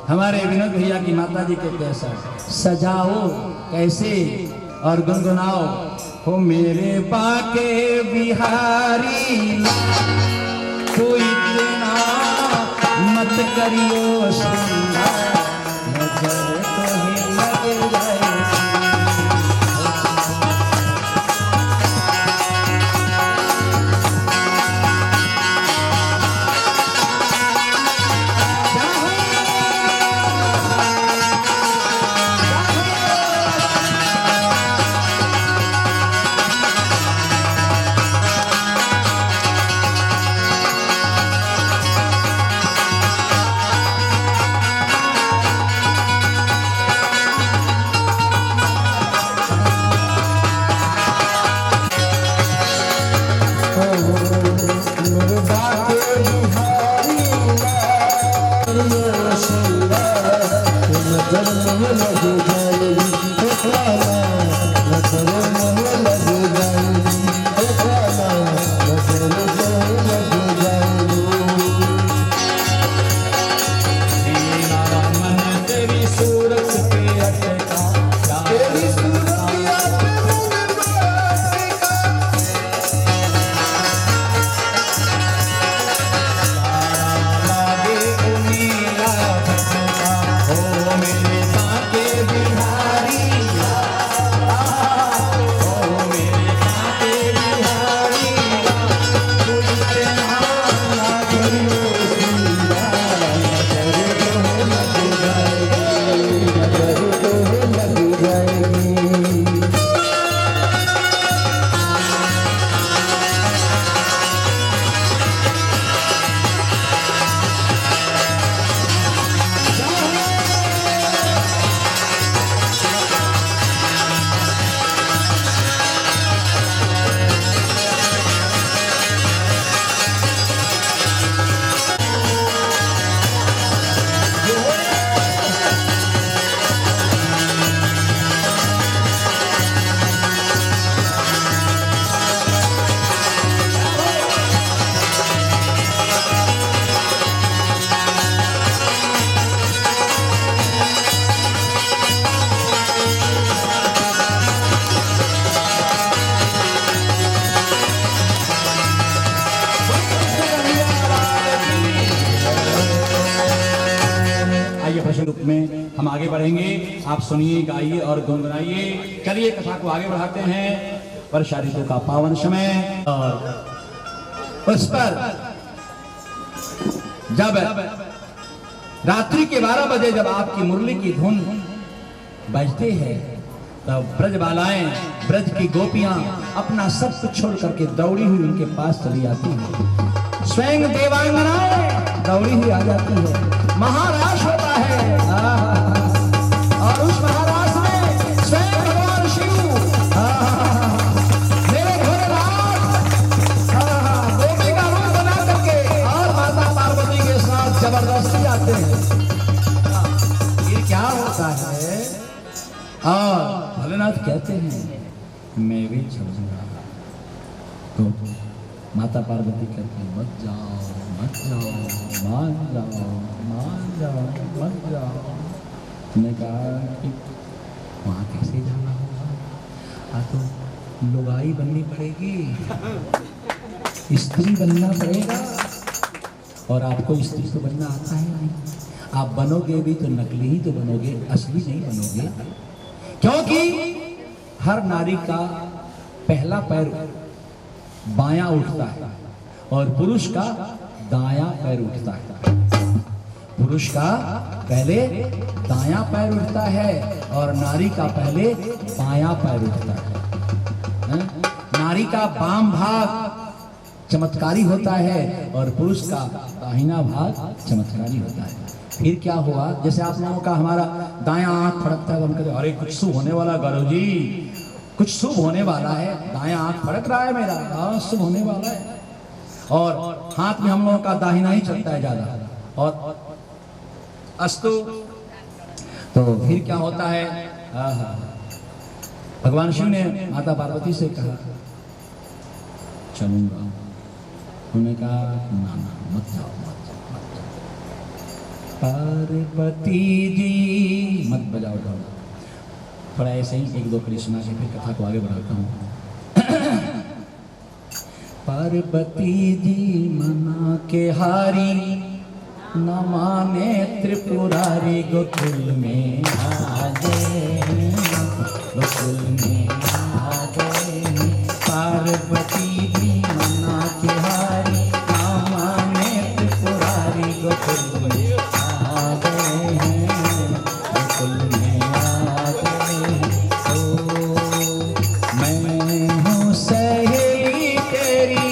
हमारे विनोद भैया की माता जी के कैसा सजाओ, कैसे और गुनगुनाओ। हो मेरे बाके बिहारी तो इतना मत करियो श्रृंगार, नजर तो ही लग जाए। रूप में हम आगे बढ़ेंगे। आप सुनिए, गाइए और गुनगुनाइए। चलिए कथा को आगे बढ़ाते हैं। वर्षा ऋतु का पावन समय, और उस पर जब रात्रि के 12 बजे जब आपकी मुरली की धुन बजती है, तब ब्रज बालाएं, ब्रज की गोपियां अपना सब कुछ छोड़ करके दौड़ी हुई उनके पास चली आती है। स्वयं देवांगनाएं दौड़ी हुई आ जाती है। महाराज होता है और उस महाराज में स्वयं भगवान शिव मेरे भोलेनाथ गोपी का रूप बना करके और माता पार्वती के साथ जबरदस्ती आते हैं। ये क्या होता है? और भोलेनाथ कहते हैं मैं भी चलूंगा। तो माता पार्वती कहती है मत जाओ, मत जाओ, मान जाओ, मान जाओ, मत जाओ। तुमने कहा कि वहाँ कैसे जाना होगा? तो लुगाई बननी पड़ेगी, स्त्री बनना पड़ेगा। और आपको स्त्री तो बनना आता है नहीं। आप बनोगे भी तो नकली ही तो बनोगे, असली नहीं बनोगे। क्योंकि हर नारी का पहला पैर बायां उठता है और पुरुष का दायां पैर उठता है। पुरुष का पहले दायां पैर उठता है और नारी का पहले बायां पैर उठता है। नारी का बाम भाग चमत्कारी होता है और पुरुष का दाहिना भाग चमत्कारी होता है। फिर क्या हुआ? जैसे आप लोगों का हमारा दायां आंख फड़कता है, हम कहते अरे कुछ शुभ होने वाला गुरु जी, कुछ शुभ होने वाला है। दायां आंख फड़क रहा है मेरा, हाँ शुभ होने वाला है। और हाथ में हम लोगों का दाहिना ही चलता है ज्यादा। और अस्तु, तो फिर क्या होता है? भगवान शिव ने माता पार्वती से कहा चलूंगा। उन्होंने कहा ना ना मत जाओ, मत पार्वती जी मत बजाओ ढोल, थोड़ा ऐसे ही एक दो कृष्णा से फिर कथा को आगे बढ़ाता हूँ। पार्वती जी मना के हारी, न माने त्रिपुरारी, गोकुल में आ गए, गोकुल में आ गए। पार्वती जी मना के हारी, न माने त्रिपुरारी, गोकुल में आ गए हैं, गोकुल में आ गए। ओ मैं हूँ सहेली तेरी,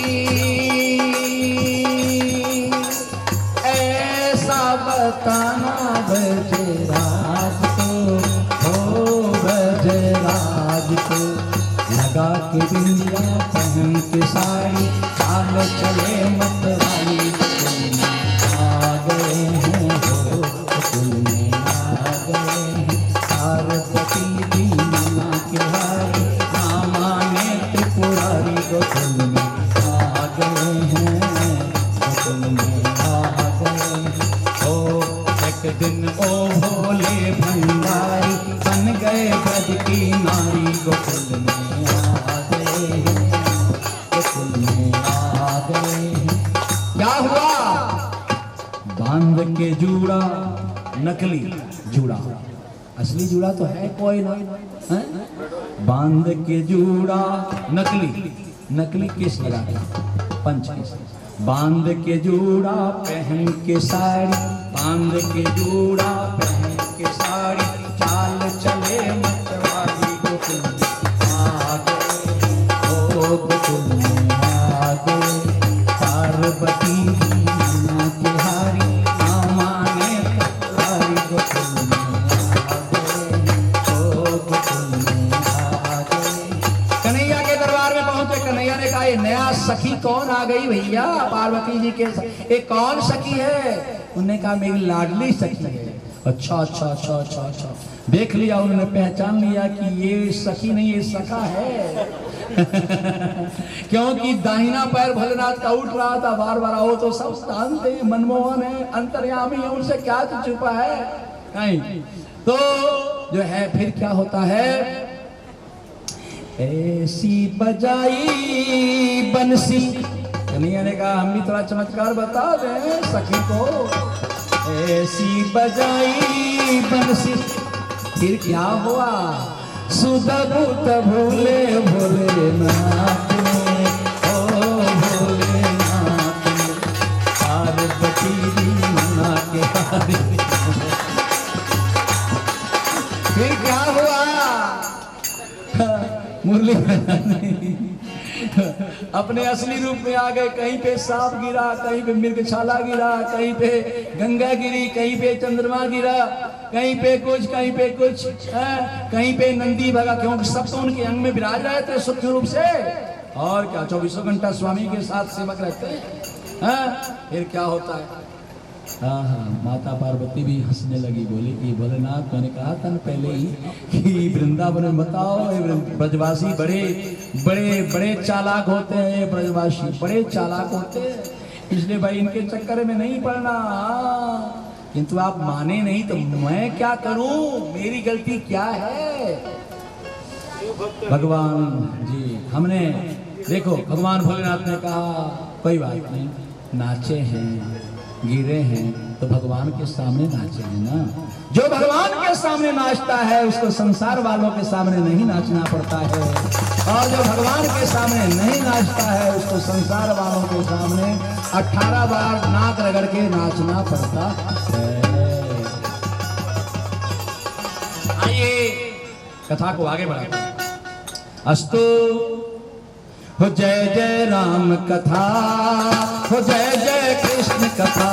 ऐसा बताना ब्रजराज को, हो ब्रजराज को। लगा के बिंदिया पहन के साड़ी, चाल चले मतवाली, आ गए हैं हो, गोकुल में आ गए हैं। पार्वती जी मना के हारी, ना माने त्रिपुरारी, गोकुल में आ गए हैं, गोकुल में आ गए हैं। ओ एक दिन ओ भोले भंडारी, बन गए ब्रज की नारी, गोकुल में आ गए हैं, गोकुल में आ गए हैं। क्या हुआ? बांध के जूड़ा, नकली जूड़ा, असली जूड़ा तो है कोई ना, है? बांध के जूड़ा नकली, नकली केस लगा के पंच केस, बांध के जूड़ा पहन के साड़ी, बांध के जूड़ा पहन के साड़ी, चाल चले मतवाली, गोकुल में आ गए, ओ गोकुल में आ गए। पार्वती जी मना के हारी, ना माने त्रिपुरारी, गोकुल में आ गए, ओ गोकुल में आ गए। कन्हैया के दरबार में पहुंचे, कन्हैया ने कहा ये नया सखी कौन आ गई भैया? पार्वती जी के ये कौन सखी है? उन्होंने कहा मेरी लाडली सखी है। अच्छा अच्छा अच्छा अच्छा अच्छा, देख लिया उन्होंने, पहचान लिया कि ये सखी नहीं ये सखा है। क्योंकि दाहिना पैर भोलेनाथ का उठ रहा था बार बार, आओ तो सब जानते हैं, मनमोहन है, अंतर्यामी है, उनसे क्या छुपा है नहीं। तो जो है फिर क्या होता है, ऐसी बजाई बंसी। कन्हैया ने कहा हम भी थोड़ा चमत्कार बता दें सखी को। ऐसी बजाई बंसी, फिर क्या हुआ? सुदबुत भोले भोलेनाथ ने, ओ भोलेनाथ ने, पार्वती जी मना के हारी। फिर क्या हुआ? मुरली अपने असली रूप में आ गए। कहीं पे सांप गिरा, कहीं पे मृगछाला गिरा, कहीं पे गंगा गिरी, कहीं पे चंद्रमा गिरा, कहीं पे कुछ, कहीं पे कुछ, कहीं पे नंदी भगा, क्योंकि सब तो उनके अंग में विराज रहे थे सूक्ष्म रूप से। और क्या 24 घंटा स्वामी के साथ सेवक रहते हैं। फिर क्या होता है? हाँ हाँ, माता पार्वती भी हंसने लगी, बोली कि भोलेनाथ मैंने कहा था न पहले ही कि वृंदावन में बताओ, ब्रजवासी बड़े बड़े बड़े चालाक होते हैं, ये ब्रजवासी बड़े चालाक होते हैं, इसलिए भाई इनके चक्कर में नहीं पड़ना। किंतु आप माने नहीं तो मैं क्या करूं, मेरी गलती क्या है? भगवान जी हमने देखो, भगवान भोलेनाथ ने कहा कोई बात नहीं, नाचे हैं गिरे हैं तो भगवान के सामने नाचे हैं ना। जो भगवान के सामने नाचता है उसको संसार वालों के सामने नहीं नाचना पड़ता है, और जो भगवान के सामने नहीं नाचता है उसको संसार वालों के सामने 18 बार नाक रगड़ के नाचना पड़ता है। आइए कथा को आगे बढ़ाते हैं। अस्तु हो जय जय राम कथा, हो जय जय कृष्ण कथा।